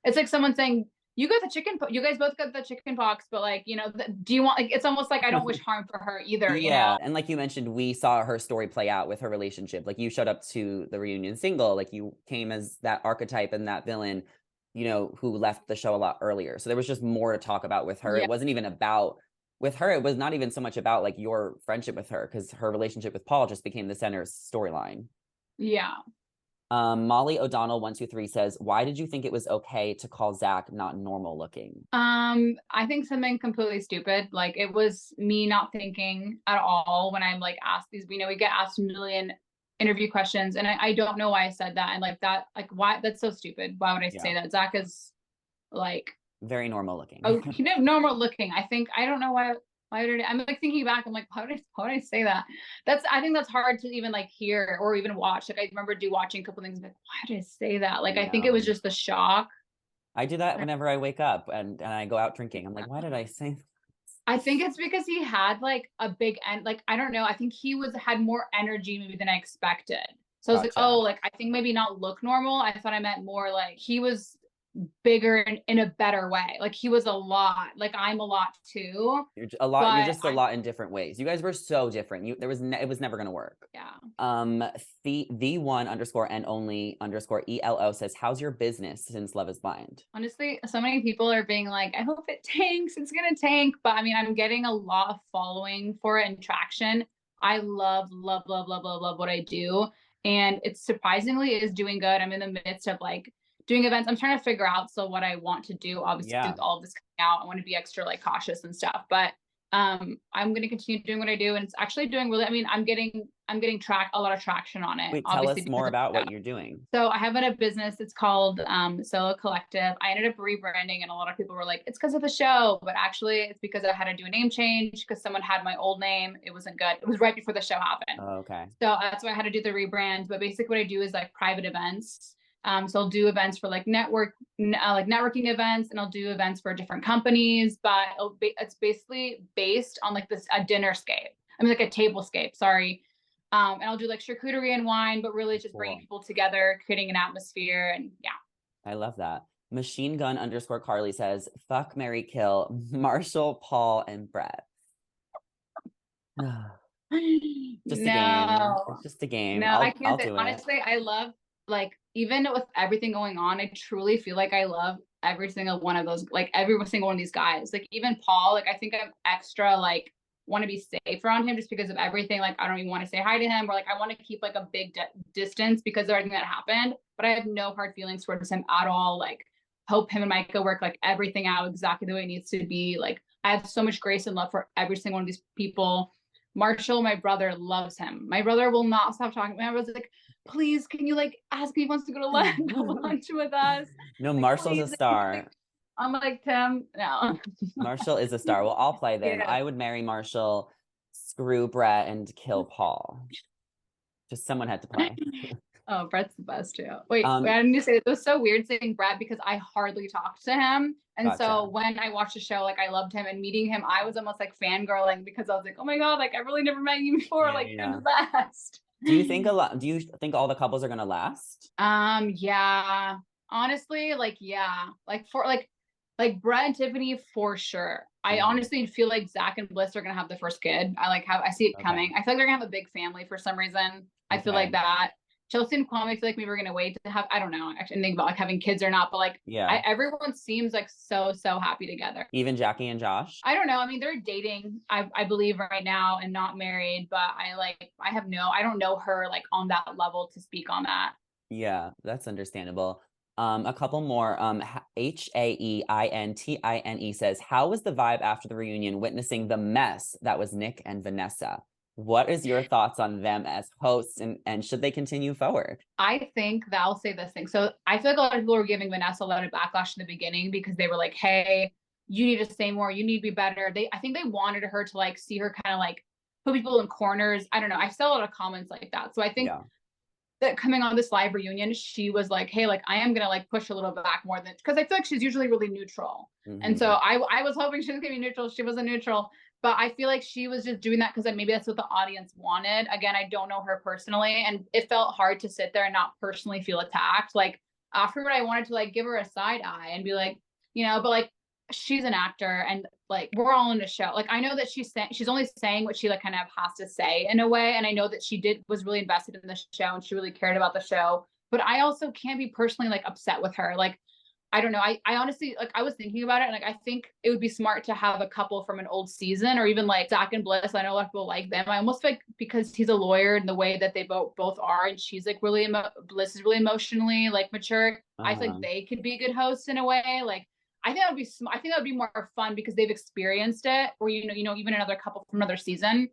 [SPEAKER 2] it's like someone saying, you guys both got the chicken pox, but do you want, it's almost like I don't wish harm for her either.
[SPEAKER 1] Yeah. And like you mentioned, we saw her story play out with her relationship. Like you showed up to the reunion single, like you came as that archetype and that villain, who left the show a lot earlier. So there was just more to talk about with her. Yeah. It wasn't even about with her. It was not even so much about your friendship with her because her relationship with Paul just became the center storyline.
[SPEAKER 2] Yeah.
[SPEAKER 1] Molly O'Donnell 123 says, why did you think it was okay to call Zach not normal looking?
[SPEAKER 2] I think something completely stupid. Like it was me not thinking at all when I'm like asked these, we get asked a million interview questions and I don't know why I said that. And like that, like why that's so stupid. Why would I say that? Zach is like
[SPEAKER 1] very normal looking.
[SPEAKER 2] Oh, normal looking. I don't know why did I'm like thinking back, I'm like, why would I say that? I think that's hard to even like hear or even watch. Like I remember watching a couple things like, why did I say that? Like I think it was just the shock.
[SPEAKER 1] I do that whenever I wake up and I go out drinking. I'm like, why did I say that?
[SPEAKER 2] I think it's because he had like a big like I don't know. I think he had more energy maybe than I expected. So I was like, oh, like I think maybe not look normal. I thought I meant more like he was bigger in a better way. Like he was a lot. Like I'm a lot too.
[SPEAKER 1] You're a lot. You're just a lot in different ways. You guys were so different. It was never gonna work.
[SPEAKER 2] Yeah.
[SPEAKER 1] The one underscore and only underscore ELO says, how's your business since Love is Blind?
[SPEAKER 2] Honestly, so many people are being like, I hope it tanks. It's gonna tank. But I mean, I'm getting a lot of following for it and traction. I love what I do. And it surprisingly is doing good. I'm in the midst of like doing events. I'm trying to figure out what I want to do. Obviously, with all of this coming out, I want to be extra like cautious and stuff. But I'm going to continue doing what I do, and it's actually doing really. I mean, I'm getting a lot of traction on it.
[SPEAKER 1] Wait, tell us more about what you're doing.
[SPEAKER 2] So I have a business. It's called Solo Collective. I ended up rebranding, and a lot of people were like, "It's because of the show," but actually, it's because I had to do a name change because someone had my old name. It wasn't good. It was right before the show happened.
[SPEAKER 1] Oh, okay.
[SPEAKER 2] So that's why I had to do the rebrand. But basically, what I do is like private events. So I'll do events for like networking events, and I'll do events for different companies. But it's basically based on like a dinnerscape. I mean, like a tablescape. Sorry. And I'll do like charcuterie and wine, but really just bringing people together, creating an atmosphere, and yeah.
[SPEAKER 1] I love that. Machine Gun underscore Carly says, fuck, marry, kill Marshall, Paul, and Brett. Just a game. It's just a game.
[SPEAKER 2] No, I can't do it. Honestly, I love like even with everything going on, I truly feel like I love every single one of those, like every single one of these guys. Like even Paul, like I think I'm extra like want to be safe around him just because of everything. Like I don't even want to say hi to him, or like I want to keep like a big distance because of everything that happened. But I have no hard feelings towards him at all. Like hope him and Micah work like everything out exactly the way it needs to be. Like I have so much grace and love for every single one of these people. Marshall, my brother, loves him. My brother will not stop talking. My brother's like, please, can you like ask if he wants to go to lunch with us?
[SPEAKER 1] No,
[SPEAKER 2] like,
[SPEAKER 1] Marshall's a star.
[SPEAKER 2] I'm like, Tim, no.
[SPEAKER 1] Marshall is a star. Well, I'll play then. Yeah. I would marry Marshall, screw Brett, and kill Paul. Just someone had to play.
[SPEAKER 2] Oh, Brett's the best too. Wait, I need to say it was so weird saying Brett because I hardly talked to him. And so when I watched the show, like I loved him, and meeting him, I was almost like fangirling because I was like, oh my God, like I really never met you before. Yeah, like you're the best.
[SPEAKER 1] Do you think all the couples are gonna last?
[SPEAKER 2] Yeah. Honestly, like, yeah. Like for like Brett and Tiffany for sure. I honestly feel like Zach and Bliss are gonna have the first kid. I see it coming. I feel like they're gonna have a big family for some reason. I feel like that. Chelsea and Kwame, I feel like we were gonna wait to have, I don't know, actually think about like having kids or not, but like everyone seems like so happy together.
[SPEAKER 1] Even Jackie and Josh?
[SPEAKER 2] I don't know. I mean, they're dating, I believe right now and not married, but I don't know her like on that level to speak on that.
[SPEAKER 1] Yeah, that's understandable. A couple more. HAEINTINE says, how was the vibe after the reunion witnessing the mess that was Nick and Vanessa? What is your thoughts on them as hosts, and should they continue forward?
[SPEAKER 2] I think that I'll say this thing. So I feel like a lot of people were giving Vanessa a lot of backlash in the beginning because they were like, hey, you need to say more. You need to be better. I think they wanted her to like see her kind of like put people in corners. I don't know. I saw a lot of comments like that. So I think that coming on this live reunion, she was like, hey, like I am going to like push a little bit back more than, because I feel like she's usually really neutral. And so I was hoping she was going to be neutral. She wasn't neutral. But I feel like she was just doing that because maybe that's what the audience wanted. Again, I don't know her personally. And it felt hard to sit there and not personally feel attacked. Like afterward, I wanted to like give her a side eye and be like, you know, but like she's an actor and like we're all in the show. Like I know that she's only saying what she like kind of has to say in a way. And I know that she was really invested in the show and she really cared about the show. But I also can't be personally like upset with her. Like I don't know. I honestly, like, I was thinking about it, and like, I think it would be smart to have a couple from an old season, or even like Zach and Bliss. I know a lot of people like them. I almost like, because he's a lawyer and the way that they both are, and she's like really Bliss is really emotionally like mature. I feel like
[SPEAKER 1] Uh-huh.
[SPEAKER 2] they could be good hosts in a way. Like, I think that would be I think that would be more fun because they've experienced it, or even another couple from another season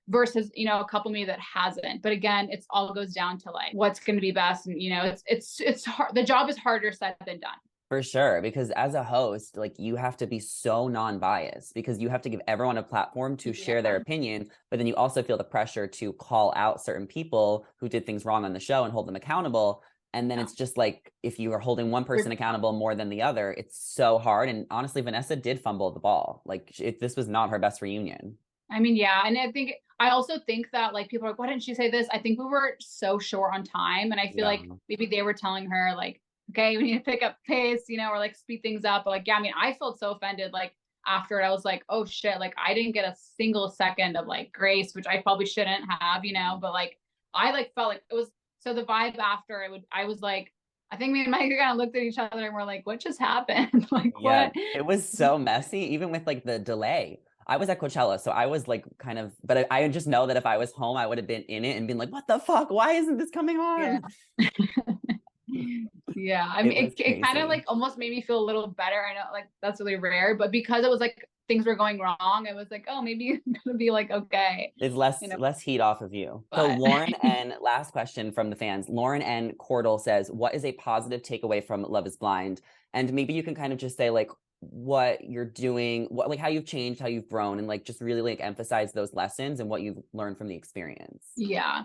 [SPEAKER 2] versus a couple maybe that hasn't. But again, it's all goes down to like what's going to be best, and it's hard. The job is harder said than done.
[SPEAKER 1] For sure, because as a host, like you have to be so non-biased because you have to give everyone a platform to share their
[SPEAKER 2] Yeah.
[SPEAKER 1] opinion, but then you also feel the pressure to call out certain people who did things wrong on the show and hold them accountable. And then
[SPEAKER 2] Yeah.
[SPEAKER 1] it's just like if you are holding one person accountable more than the other, it's so hard. And honestly, Vanessa did fumble the ball. Like this was not her best reunion.
[SPEAKER 2] I mean, yeah. And I also think that like people are like, why didn't she say this? I think we were so short on time. And I feel
[SPEAKER 1] Yeah.
[SPEAKER 2] like maybe they were telling her like, okay, we need to pick up pace, or like speed things up. But like, yeah, I mean, I felt so offended. Like after it, I was like, oh shit, like I didn't get a single second of like grace, which I probably shouldn't have, but like I like felt like it was, so the vibe after I was like, I think me and Mike kind of looked at each other and we're like, what just happened? Like
[SPEAKER 1] Yeah,
[SPEAKER 2] what?
[SPEAKER 1] it was so messy, even with like the delay. I was at Coachella, so I was like kind of, but I just know that if I was home, I would have been in it and been like, what the fuck? Why isn't this coming
[SPEAKER 2] Yeah.
[SPEAKER 1] on?
[SPEAKER 2] Yeah, I
[SPEAKER 1] It
[SPEAKER 2] mean,
[SPEAKER 1] was
[SPEAKER 2] it kind of
[SPEAKER 1] crazy.
[SPEAKER 2] like almost made me feel a little better. I know, like that's really rare, but because it was like things were going wrong, it was like, oh, maybe it's gonna be like okay,
[SPEAKER 1] It's
[SPEAKER 2] you know.
[SPEAKER 1] less heat off of you. So
[SPEAKER 2] But
[SPEAKER 1] Lauren, and last question from the fans. Lauren and Cordell says, what is a positive takeaway from Love is Blind? And maybe you can kind of just say like what you're doing, what like how you've changed, how you've grown, and like just really like emphasize those lessons and what you've learned from the experience.
[SPEAKER 2] yeah,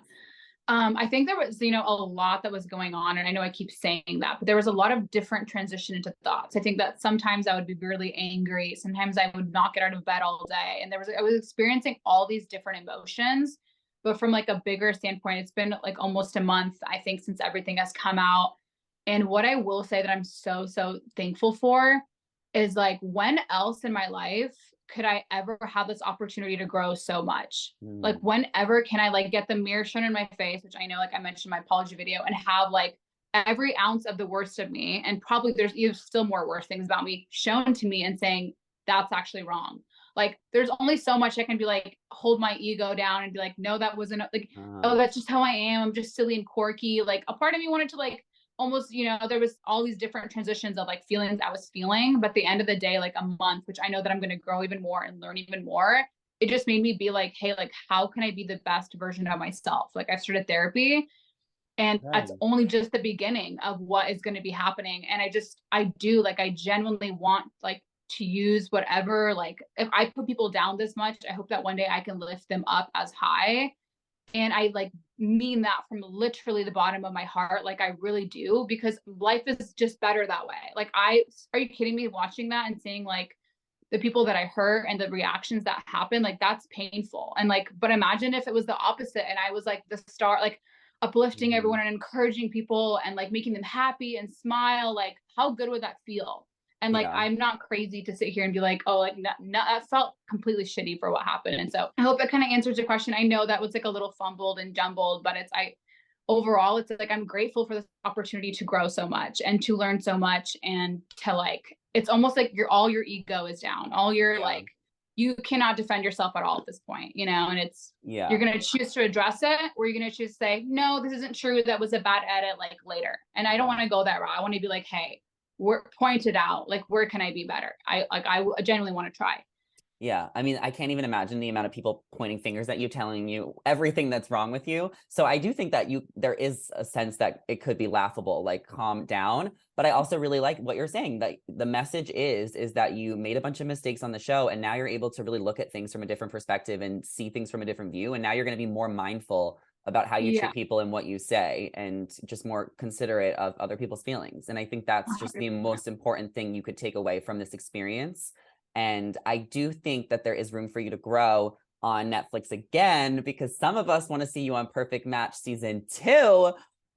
[SPEAKER 2] I think there was, a lot that was going on, and I know I keep saying that, but there was a lot of different transition into thoughts. I think that sometimes I would be really angry, sometimes I would not get out of bed all day, and I was experiencing all these different emotions. But from like a bigger standpoint, it's been like almost a month, I think, since everything has come out. And what I will say that I'm so thankful for is like, when else in my life could I ever have this opportunity to grow so much? Like,
[SPEAKER 1] Mm,
[SPEAKER 2] whenever can I like get the mirror shown in my face, which I know, like I mentioned in my apology video, and have like every ounce of the worst of me, and probably there's even still more worse things about me shown to me and saying that's actually wrong. Like, there's only so much I can be like, hold my ego down and be like, no, that wasn't like,
[SPEAKER 1] uh,
[SPEAKER 2] oh, that's just how I am. I'm just silly and quirky. Like, a part of me wanted to like almost, there was all these different transitions of like feelings I was feeling. But at the end of the day, like a month, which I know that I'm going to grow even more and learn even more, it just made me be like, hey, like, how can I be the best version of myself? Like, I've started therapy, and that's
[SPEAKER 1] good.
[SPEAKER 2] only just the beginning of what is going to be happening. And I do like, I genuinely want like to use whatever, like, if I put people down this much, I hope that one day I can lift them up as high. And I like mean that from literally the bottom of my heart. Like, I really do, because life is just better that way. Like, are you kidding me, watching that and seeing like the people that I hurt and the reactions that happen, like that's painful. And like, but imagine if it was the opposite and I was like the star, like uplifting
[SPEAKER 1] Mhm.
[SPEAKER 2] everyone and encouraging people and like making them happy and smile. Like, how good would that feel? And like,
[SPEAKER 1] Yeah.
[SPEAKER 2] I'm not crazy to sit here and be like, oh, like, no, that felt completely shitty for what happened. And so I hope that kind of answers your question. I know that was like a little fumbled and jumbled, but overall, it's like I'm grateful for this opportunity to grow so much and to learn so much, and to like, it's almost like all your ego is down, all your
[SPEAKER 1] Yeah.
[SPEAKER 2] like, you cannot defend yourself at all at this point, and it's, you're
[SPEAKER 1] Yeah.
[SPEAKER 2] going to choose to address it, or you're going to choose to say, no, this isn't true, that was a bad edit, like later. And I don't
[SPEAKER 1] Yeah.
[SPEAKER 2] want to go that route. I want to be like, hey, we're pointed out, like, where can I be better? I genuinely want to try.
[SPEAKER 1] Yeah. I mean, I can't even imagine the amount of people pointing fingers at you, telling you everything that's wrong with you. So I do think that there is a sense that it could be laughable, like calm down. But I also really like what you're saying, that the message is that you made a bunch of mistakes on the show and now you're able to really look at things from a different perspective and see things from a different view. And now you're going to be more mindful about how you
[SPEAKER 2] Yeah,
[SPEAKER 1] treat people and what you say, and just more considerate of other people's feelings. And I think that's just the
[SPEAKER 2] 100%.
[SPEAKER 1] most important thing you could take away from this experience. And I do think that there is room for you to grow on Netflix again, because some of us want to see you on Perfect Match season 2.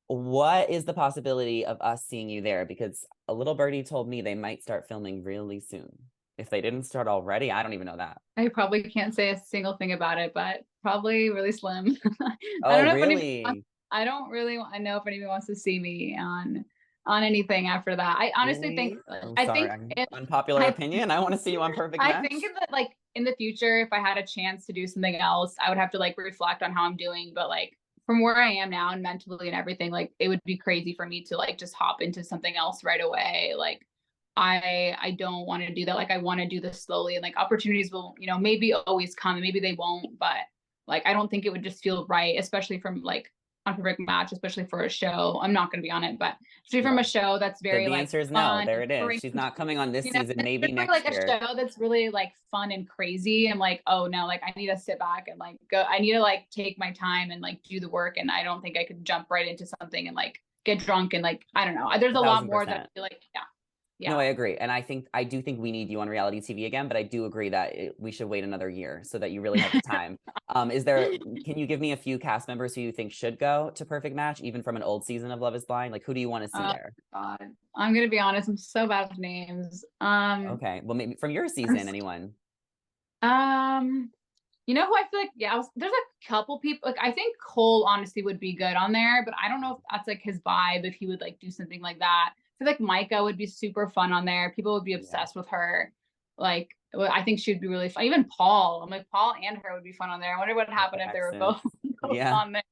[SPEAKER 1] What is the possibility of us seeing you there? Because a little birdie told me they might start filming really soon. If they didn't start already, I don't even know that.
[SPEAKER 2] I probably can't say a single thing about it, but probably really slim. I don't
[SPEAKER 1] Oh,
[SPEAKER 2] know if
[SPEAKER 1] really?
[SPEAKER 2] I don't really know if anyone wants to see me on on anything after that. I honestly think,
[SPEAKER 1] Really? I'm
[SPEAKER 2] I
[SPEAKER 1] sorry.
[SPEAKER 2] think,
[SPEAKER 1] Unpopular
[SPEAKER 2] I,
[SPEAKER 1] opinion. I want to see you on Perfect
[SPEAKER 2] I
[SPEAKER 1] Match.
[SPEAKER 2] think that like in the future, if I had a chance to do something else, I would have to like reflect on how I'm doing. But like from where I am now and mentally and everything, like it would be crazy for me to like just hop into something else right away. Like I don't want to do that. Like I want to do this slowly, and like opportunities will, maybe always come and maybe they won't, but like I don't think it would just feel right, especially from like on Perfect Match, especially for a show. I'm not going to be on it, but especially from
[SPEAKER 1] Yeah.
[SPEAKER 2] a show that's
[SPEAKER 1] So
[SPEAKER 2] very
[SPEAKER 1] the
[SPEAKER 2] like
[SPEAKER 1] answer is no.
[SPEAKER 2] fun
[SPEAKER 1] There
[SPEAKER 2] and
[SPEAKER 1] it is. She's
[SPEAKER 2] strange,
[SPEAKER 1] not coming on this season, maybe
[SPEAKER 2] especially like
[SPEAKER 1] next
[SPEAKER 2] a
[SPEAKER 1] year.
[SPEAKER 2] show that's really like fun and crazy. I'm like, oh no, like I need to sit back and like go. I need to like take my time and like do the work. And I don't think I could jump right into something and like get drunk and like I don't know. There's
[SPEAKER 1] A
[SPEAKER 2] a lot
[SPEAKER 1] thousand
[SPEAKER 2] more that I
[SPEAKER 1] percent.
[SPEAKER 2] feel like, yeah,
[SPEAKER 1] No,
[SPEAKER 2] yeah.
[SPEAKER 1] I agree. And I do think we need you on reality TV again, but I do agree that we should wait another year so that you really have the time. Can you give me a few cast members who you think should go to Perfect Match, even from an old season of Love is Blind? Like, who do you want to see
[SPEAKER 2] Oh
[SPEAKER 1] there?
[SPEAKER 2] God, I'm gonna be honest. I'm so bad with names.
[SPEAKER 1] Okay. Well, maybe from your season, anyone?
[SPEAKER 2] Um, who I feel like, yeah, there's a couple people. Like I think Cole honestly would be good on there, but I don't know if that's like his vibe. If he would like do something like that. I feel like Micah would be super fun on there. People would be
[SPEAKER 1] Yeah.
[SPEAKER 2] obsessed with her. Like I think she would be really fun. Even Paul. I'm like Paul and her would be fun on there. I wonder what
[SPEAKER 1] With
[SPEAKER 2] happened
[SPEAKER 1] the
[SPEAKER 2] if they were
[SPEAKER 1] exes.
[SPEAKER 2] both
[SPEAKER 1] Yeah.
[SPEAKER 2] on there.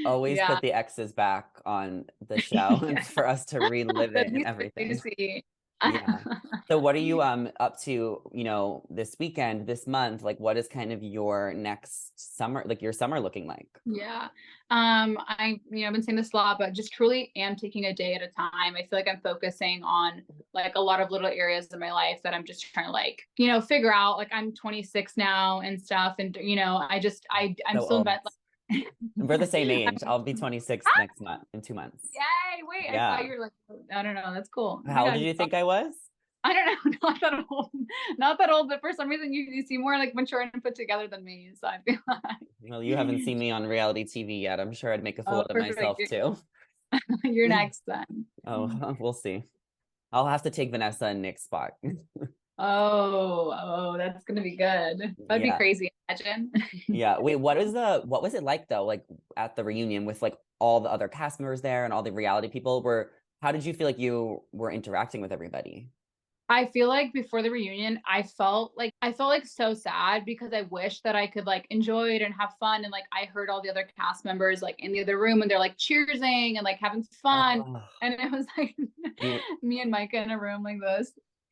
[SPEAKER 1] Always
[SPEAKER 2] Yeah.
[SPEAKER 1] put the exes back on the show and
[SPEAKER 2] Yeah.
[SPEAKER 1] for us to relive it
[SPEAKER 2] That'd
[SPEAKER 1] and
[SPEAKER 2] be so
[SPEAKER 1] everything.
[SPEAKER 2] juicy.
[SPEAKER 1] Yeah. So what are you up to, this weekend, this month? Like what is kind of your next summer, like your summer looking like?
[SPEAKER 2] Yeah. I've been saying this a lot, but just truly am taking a day at a time. I feel like I'm focusing on like a lot of little areas in my life that I'm just trying to like, figure out. Like I'm 26 now and stuff. And, I'm
[SPEAKER 1] So
[SPEAKER 2] still
[SPEAKER 1] old.
[SPEAKER 2] invent like,
[SPEAKER 1] We're the same age. I'll be 26 next month in 2 months.
[SPEAKER 2] yay, wait, I thought
[SPEAKER 1] Yeah.
[SPEAKER 2] you were like, I don't know. That's cool. Oh my
[SPEAKER 1] How old
[SPEAKER 2] God.
[SPEAKER 1] did you think I was?
[SPEAKER 2] I don't know. Not that old. Not that old, but for some reason you seem more like mature and put together than me. So I feel like,
[SPEAKER 1] Well, you haven't seen me on reality TV yet. I'm sure I'd make a fool
[SPEAKER 2] oh,
[SPEAKER 1] out of
[SPEAKER 2] perfect.
[SPEAKER 1] myself too.
[SPEAKER 2] You're next then.
[SPEAKER 1] Oh, we'll see. I'll have to take Vanessa and Nick's spot.
[SPEAKER 2] Oh, that's gonna be good. That'd be
[SPEAKER 1] Yeah.
[SPEAKER 2] crazy. Imagine.
[SPEAKER 1] Yeah. Wait, what was it like though? Like at the reunion with like all the other cast members there and all the reality people how did you feel like you were interacting with everybody?
[SPEAKER 2] I feel like before the reunion, I felt like so sad because I wish that I could like enjoy it and have fun. And like I heard all the other cast members like in the other room and they're like cheersing and like having fun.
[SPEAKER 1] Oh,
[SPEAKER 2] And it was like
[SPEAKER 1] you
[SPEAKER 2] me and Micah in a room like this.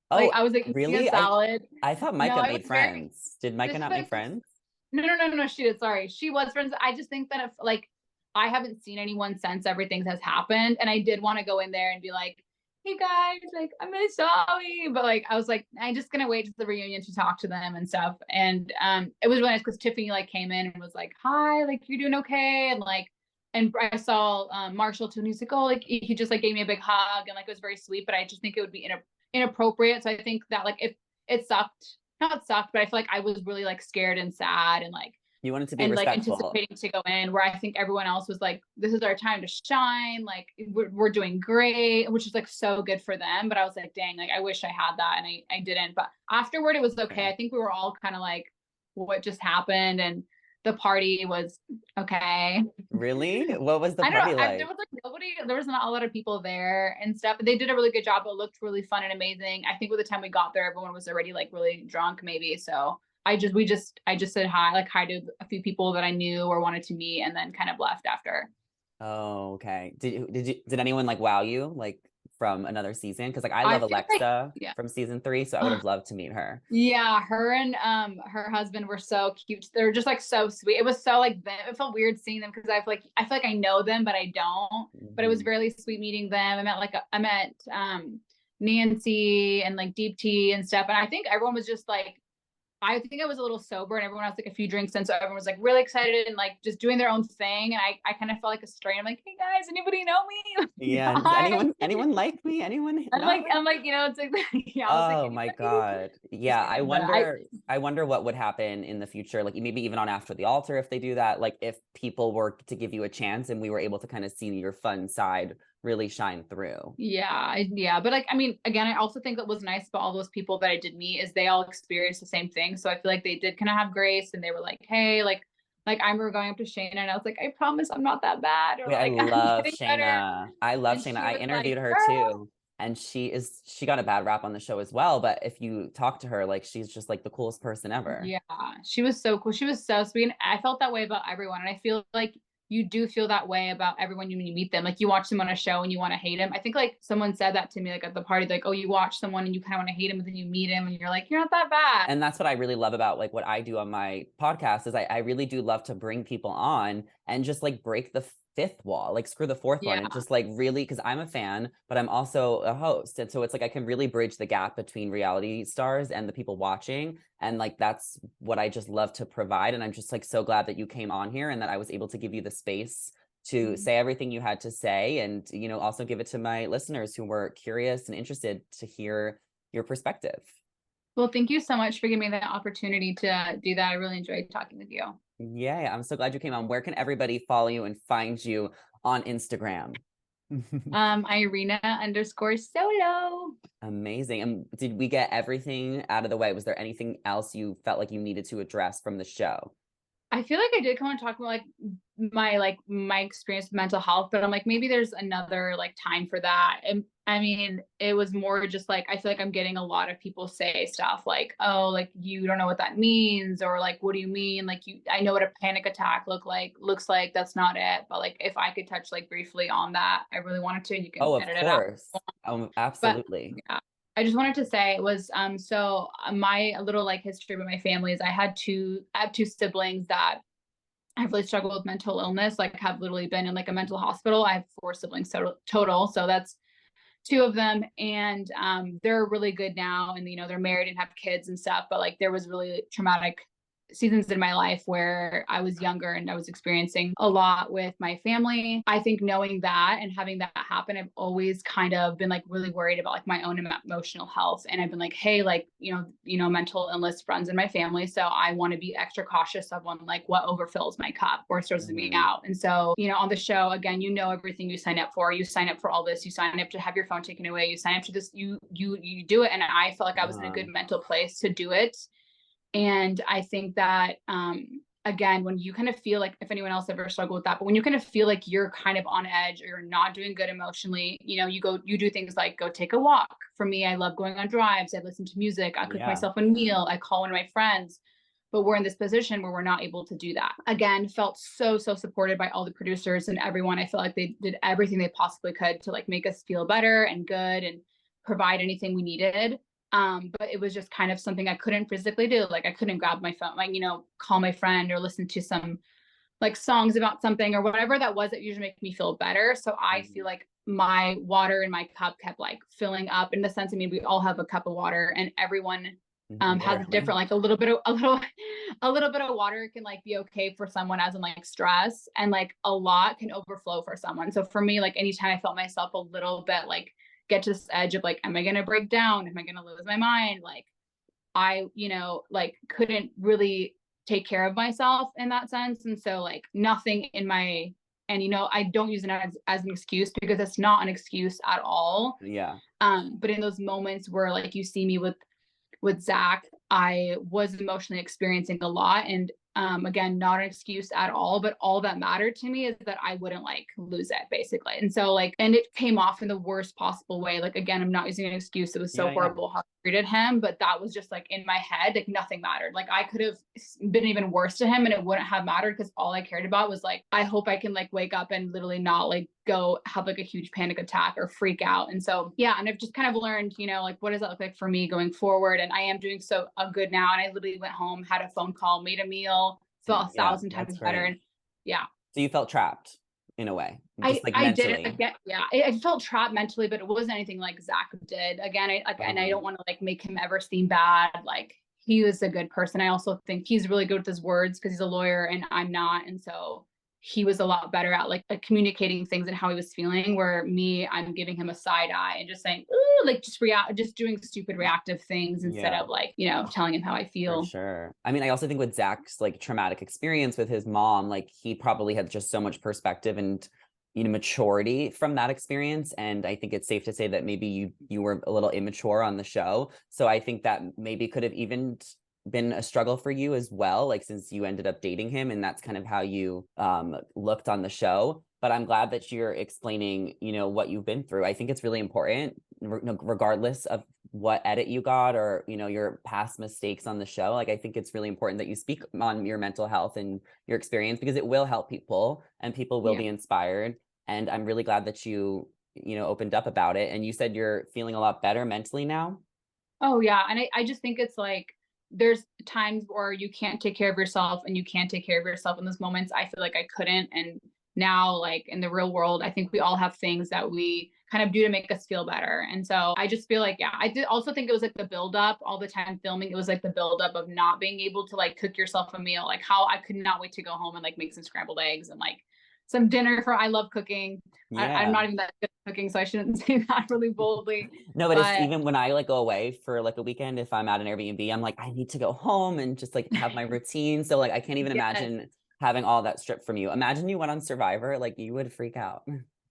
[SPEAKER 2] Like
[SPEAKER 1] Oh,
[SPEAKER 2] I was like eating a
[SPEAKER 1] really?
[SPEAKER 2] salad.
[SPEAKER 1] I thought
[SPEAKER 2] No,
[SPEAKER 1] Micah
[SPEAKER 2] it
[SPEAKER 1] made
[SPEAKER 2] was very
[SPEAKER 1] friends. Did Micah not make
[SPEAKER 2] disrespectful.
[SPEAKER 1] friends?
[SPEAKER 2] No, she did. Sorry. She was friends. I just think that if like I haven't seen anyone since everything has happened. And I did want to go in there and be like, hey guys, like I'm really sorry. But like I was like, I'm just gonna wait to the reunion to talk to them and stuff. And it was really nice because Tiffany like came in and was like, hi, like you're doing okay. And I saw Marshall too, and he's like, oh, like he just like gave me a big hug and like it was very sweet. But I just think it would be inappropriate. So I think that like if it sucked, not sucked, but I feel like I was really like scared and sad
[SPEAKER 1] You wanted to be
[SPEAKER 2] and like
[SPEAKER 1] respectful.
[SPEAKER 2] anticipating to go in where I think everyone else was like, this is our time to shine. Like we're doing great, which is like so good for them. But I was like, dang, like I wish I had that. And I didn't, but afterward it was okay.
[SPEAKER 1] Okay.
[SPEAKER 2] I think we were all kind of like, what just happened? And the party was okay.
[SPEAKER 1] Really? What was the
[SPEAKER 2] I don't know.
[SPEAKER 1] party
[SPEAKER 2] There
[SPEAKER 1] like?
[SPEAKER 2] was like nobody, there was not a lot of people there and stuff. They did a really good job. It looked really fun and amazing. I think by the time we got there, everyone was already like really drunk, maybe. So I just said hi, like hi to a few people that I knew or wanted to meet, and then kind of left after.
[SPEAKER 1] Oh, okay. Did anyone like wow you like from another season? Because like I
[SPEAKER 2] I
[SPEAKER 1] love
[SPEAKER 2] feel like,
[SPEAKER 1] Alexa
[SPEAKER 2] yeah.
[SPEAKER 1] from season 3, so I would have loved to meet her.
[SPEAKER 2] Yeah, her and her husband were so cute. They were just like so sweet. It was so like it felt weird seeing them because I feel like I know them, but I don't. But it was
[SPEAKER 1] Mhm.
[SPEAKER 2] really sweet meeting them. I met Nancy and like Deep Tea and stuff. And I think everyone was just like I think I was a little sober and everyone else like a few drinks in. So everyone was like really excited and like just doing their own thing. And I kind of felt like a stranger. I'm like, hey guys, anybody know me?
[SPEAKER 1] Yeah. Does
[SPEAKER 2] Hi.
[SPEAKER 1] anyone like me? Anyone
[SPEAKER 2] I'm
[SPEAKER 1] not
[SPEAKER 2] like,
[SPEAKER 1] like?
[SPEAKER 2] I'm like, it's like, yeah, I was like,
[SPEAKER 1] Oh my
[SPEAKER 2] anybody?
[SPEAKER 1] God.
[SPEAKER 2] Just
[SPEAKER 1] Yeah,
[SPEAKER 2] kidding. But I,
[SPEAKER 1] I wonder what would happen in the future, like maybe even on After the Altar if they do that, like if people were to give you a chance and we were able to kind of see your fun side really shine through.
[SPEAKER 2] yeah. But like, I mean, again, I also think that was nice about all those people that I did meet is they all experienced the same thing. So I feel like they did kind of have grace and they were like, hey, like, Like I remember going up to Shayna and I was like, I promise I'm not that bad, or
[SPEAKER 1] Wait, I
[SPEAKER 2] like I'm
[SPEAKER 1] love
[SPEAKER 2] getting better.
[SPEAKER 1] Shayna. I love
[SPEAKER 2] And
[SPEAKER 1] Shayna.
[SPEAKER 2] she
[SPEAKER 1] I
[SPEAKER 2] was like,
[SPEAKER 1] interviewed her
[SPEAKER 2] girl.
[SPEAKER 1] too. And she got a bad rap on the show as well. But if you talk to her, like she's just like the coolest person ever.
[SPEAKER 2] Yeah, she was so cool. She was so sweet. And I felt that way about everyone. And I feel like you do feel that way about everyone when you meet them. Like you watch them on a show and you want to hate him. I think like someone said that to me like at the party, like, oh, you watch someone and you kind of want to hate him, but then you meet him and you're like, you're not that bad.
[SPEAKER 1] And that's what I really love about like what I do on my podcast is I really do love to bring people on and just like break the fifth wall, like screw the fourth one,
[SPEAKER 2] Yeah.
[SPEAKER 1] and just like really, because I'm a fan, but I'm also a host. And so it's like I can really bridge the gap between reality stars and the people watching. And like that's what I just love to provide. And I'm just like so glad that you came on here and that I was able to give you the space to say everything you had to say, and you know, also give it to my listeners who were curious and interested to hear your perspective.
[SPEAKER 2] Well, thank you so much for giving me the opportunity to do that. I really enjoyed talking with you.
[SPEAKER 1] Yeah, I'm so glad you came on. Where can everybody follow you and find you on Instagram?
[SPEAKER 2] Irina underscore solo.
[SPEAKER 1] Amazing. And did we get everything out of the way? Was there anything else you felt like you needed to address from the show?
[SPEAKER 2] I feel like I did come and talk about like my experience with mental health, but I'm like maybe there's another like time for that. And I mean, it was more just like I feel like I'm getting a lot of people say stuff like, "Oh, like you don't know what that means," or like, "What do you mean?" Like I know what a panic attack looks like. That's not it. But like if I could touch like briefly on that, I really wanted to. You can
[SPEAKER 1] Oh, of
[SPEAKER 2] edit it out.
[SPEAKER 1] course.
[SPEAKER 2] But
[SPEAKER 1] Absolutely.
[SPEAKER 2] yeah, I just wanted to say it was so my a little like history with my family is I have two siblings that have really struggled with mental illness, like have literally been in like a mental hospital. I have four siblings total, so that's two of them, and they're really good now, and you know they're married and have kids and stuff. But like there was really traumatic seasons in my life where I was younger and I was experiencing a lot with my family. I think knowing that and having that happen, I've always kind of been like really worried about like my own emotional health. And I've been like, hey, like, mental illness runs in my family. So I want to be extra cautious of when like what overfills my cup or stresses me
[SPEAKER 1] Mhm.
[SPEAKER 2] out. And so, on the show, again, everything you sign up for. You sign up for all this, you sign up to have your phone taken away, you sign up to this, you do it. And I felt like I was in a
[SPEAKER 1] Uh-huh.
[SPEAKER 2] good mental place to do it. And I think that, again, when you kind of feel like, if anyone else ever struggled with that, but when you kind of feel like you're kind of on edge or you're not doing good emotionally, you do things like go take a walk. For me, I love going on drives. I listen to music. I cook
[SPEAKER 1] Yeah.
[SPEAKER 2] myself a meal. I call one of my friends. But we're in this position where we're not able to do that. Again, felt so supported by all the producers and everyone. I feel like they did everything they possibly could to like make us feel better and good and provide anything we needed. But it was just kind of something I couldn't physically do. Like I couldn't grab my phone, like, call my friend or listen to some like songs about something or whatever that was that usually make me feel better. So I feel
[SPEAKER 1] Mhm.
[SPEAKER 2] like my water in my cup kept like filling up in the sense, I mean, we all have a cup of water and everyone has a different,
[SPEAKER 1] Literally.
[SPEAKER 2] like a little bit of a little bit of water can like be okay for someone as in like stress, and like a lot can overflow for someone. So for me, like anytime I felt myself a little bit like get to this edge of like, am I going to break down? Am I going to lose my mind? Like I, like couldn't really take care of myself in that sense. And so like nothing in my, and I don't use it as an excuse because it's not an excuse at all.
[SPEAKER 1] Yeah.
[SPEAKER 2] But in those moments where like you see me with Zach, I was emotionally experiencing a lot. And again, not an excuse at all, but all that mattered to me is that I wouldn't like lose it basically. And so like, and it came off in the worst possible way. Like, again, I'm not using an excuse. It was so
[SPEAKER 1] Yeah. Yeah.
[SPEAKER 2] horrible how I treated him, but that was just like in my head, like nothing mattered. Like I could have been even worse to him and it wouldn't have mattered because all I cared about was like, I hope I can like wake up and literally not like go have like a huge panic attack or freak out. And so, yeah. And I've just kind of learned, like, what does that look like for me going forward? And I am doing so good now. And I literally went home, had a phone call, made a meal, felt a
[SPEAKER 1] Yeah.
[SPEAKER 2] thousand
[SPEAKER 1] That's
[SPEAKER 2] times better.
[SPEAKER 1] great.
[SPEAKER 2] And yeah,
[SPEAKER 1] So you felt trapped in a way, just like
[SPEAKER 2] I did it
[SPEAKER 1] mentally.
[SPEAKER 2] again. Yeah, I felt trapped mentally, but it wasn't anything like Zach did. Again, and I
[SPEAKER 1] Uh-huh.
[SPEAKER 2] don't want to like make him ever seem bad. Like he was a good person. I also think he's really good with his words because he's a lawyer and I'm not, and so he was a lot better at like communicating things and how he was feeling. Where me, I'm giving him a side eye and just saying, ooh, like just doing stupid reactive things instead
[SPEAKER 1] Yeah.
[SPEAKER 2] of like telling him how I
[SPEAKER 1] For
[SPEAKER 2] feel.
[SPEAKER 1] sure. I mean, I also think with Zach's like traumatic experience with his mom, like he probably had just so much perspective and maturity from that experience. And I think it's safe to say that maybe you were a little immature on the show. So I think that maybe could have evened been a struggle for you as well, like since you ended up dating him and that's kind of how you looked on the show. But I'm glad that you're explaining, what you've been through. I think it's really important, regardless of what edit you got or, your past mistakes on the show. Like, I think it's really important that you speak on your mental health and your experience because it will help people and people will be inspired. And I'm really glad that you opened up about it. And you said you're feeling a lot better mentally now.
[SPEAKER 2] Oh yeah. And I just think it's like there's times where you can't take care of yourself and you can't take care of yourself in those moments. I feel like I couldn't. And now, like in the real world, I think we all have things that we kind of do to make us feel better. And so I just feel like, yeah, I did also think it was like the buildup all the time filming. It was like the buildup of not being able to like cook yourself a meal, like how I could not wait to go home and like make some scrambled eggs and like some dinner for I love cooking. I'm
[SPEAKER 1] Yeah.
[SPEAKER 2] not even that good at cooking, so I shouldn't say that really boldly.
[SPEAKER 1] No, but it's
[SPEAKER 2] But
[SPEAKER 1] even when I like go away for like a weekend, if I'm at an Airbnb, I'm like, I need to go home and just like have my routine. So like I can't even
[SPEAKER 2] yes.
[SPEAKER 1] imagine having all that stripped from you. Imagine you went on Survivor, like you would freak out.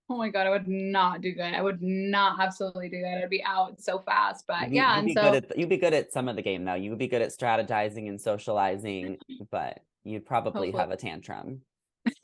[SPEAKER 2] Oh my God, I would not do good. I would not absolutely do good. I'd be out so fast. But
[SPEAKER 1] You,
[SPEAKER 2] yeah,
[SPEAKER 1] you'd
[SPEAKER 2] and
[SPEAKER 1] be good
[SPEAKER 2] so
[SPEAKER 1] at you'd be good at some of the game though. You would be good at strategizing and socializing, but you'd probably
[SPEAKER 2] hopefully
[SPEAKER 1] have a tantrum.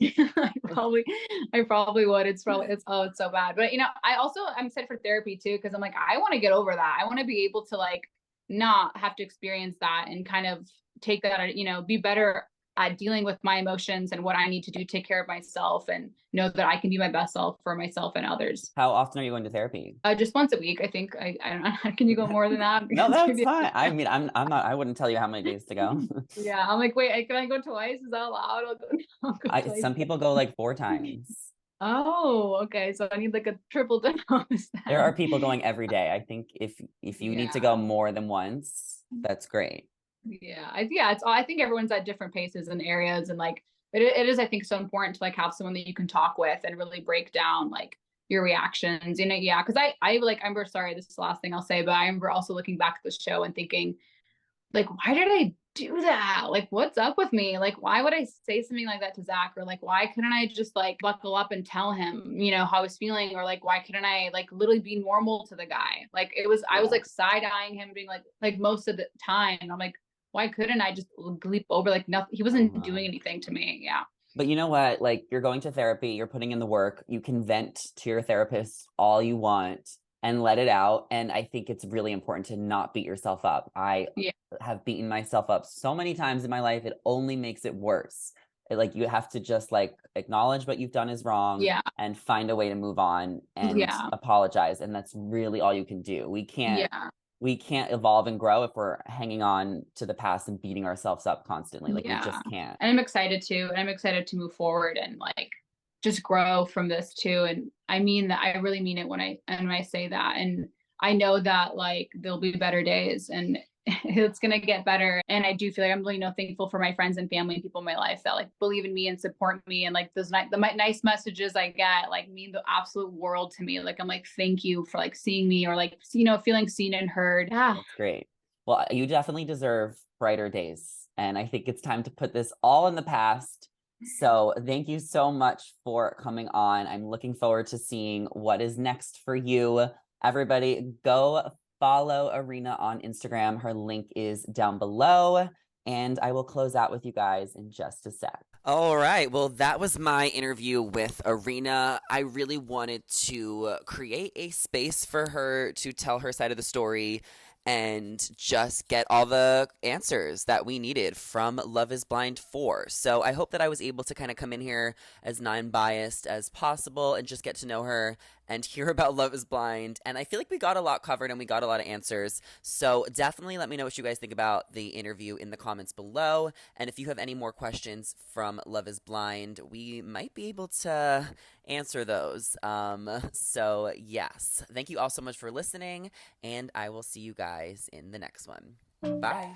[SPEAKER 2] I probably would. It's so bad. But I'm excited for therapy too, because I'm like, I want to get over that. I want to be able to like not have to experience that and kind of take that, be better at dealing with my emotions and what I need to do to take care of myself and know that I can be my best self for myself and others.
[SPEAKER 1] How often are you going to therapy?
[SPEAKER 2] Just once a week, I think. I don't know. Can you go more than that?
[SPEAKER 1] No,
[SPEAKER 2] Because
[SPEAKER 1] that's
[SPEAKER 2] maybe
[SPEAKER 1] fine. I mean, I'm not. I wouldn't tell you how many days to go.
[SPEAKER 2] yeah, I'm like, wait, can I go twice? Is that allowed? I'll go twice.
[SPEAKER 1] Some people go like 4 times.
[SPEAKER 2] Oh, okay. So I need like a triple dose
[SPEAKER 1] There are
[SPEAKER 2] then.
[SPEAKER 1] people going every day. I think if you need to
[SPEAKER 2] Yeah.
[SPEAKER 1] go more than once, that's great.
[SPEAKER 2] Yeah. I think everyone's at different paces and areas and like it is, I think, so important to like have someone that you can talk with and really break down like your reactions. Yeah. Cause I like I'm very sorry, this is the last thing I'll say, but I remember also looking back at the show and thinking, like, why did I do that? Like, what's up with me? Like, why would I say something like that to Zach? Or like, why couldn't I just like buckle up and tell him, how I was feeling? Or like, why couldn't I like literally be normal to the guy? Like I was
[SPEAKER 1] Yeah.
[SPEAKER 2] like side eyeing him, being like most of the time. And I'm like, why couldn't I just leap over like nothing? He wasn't doing anything to me. Yeah.
[SPEAKER 1] But you know what? Like you're going to therapy, you're putting in the work, you can vent to your therapist all you want and let it out. And I think it's really important to not beat yourself up. I
[SPEAKER 2] Yeah.
[SPEAKER 1] have beaten myself up so many times in my life, it only makes it worse. Like you have to just like acknowledge what you've done is wrong
[SPEAKER 2] Yeah.
[SPEAKER 1] and find a way to move on and
[SPEAKER 2] Yeah.
[SPEAKER 1] apologize. And that's really all you can do.
[SPEAKER 2] Yeah.
[SPEAKER 1] We can't evolve and grow if we're hanging on to the past and beating ourselves up constantly. Like we
[SPEAKER 2] Yeah.
[SPEAKER 1] just can't.
[SPEAKER 2] And I'm excited too. And I'm excited to move forward and like just grow from this too. And I mean that I really mean it when I say that. And I know that like there'll be better days and it's gonna get better. And I do feel like I'm really thankful for my friends and family and people in my life that like believe in me and support me. And like the nice messages I get like mean the absolute world to me. Like I'm like, thank you for like seeing me or like feeling seen and heard. Yeah.
[SPEAKER 1] That's great. Well, you definitely deserve brighter days. And I think it's time to put this all in the past. So thank you so much for coming on. I'm looking forward to seeing what is next for you. Everybody, go follow Irina on Instagram. Her link is down below. And I will close out with you guys in just a sec. All right. Well, that was my interview with Irina. I really wanted to create a space for her to tell her side of the story and just get all the answers that we needed from Love is Blind 4. So I hope that I was able to kind of come in here as non-biased as possible and just get to know her and hear about Love is Blind. And I feel like we got a lot covered and we got a lot of answers. So definitely let me know what you guys think about the interview in the comments below. And if you have any more questions from Love is Blind, we might be able to answer those. So yes, thank you all so much for listening, and I will see you guys in the next one. Bye.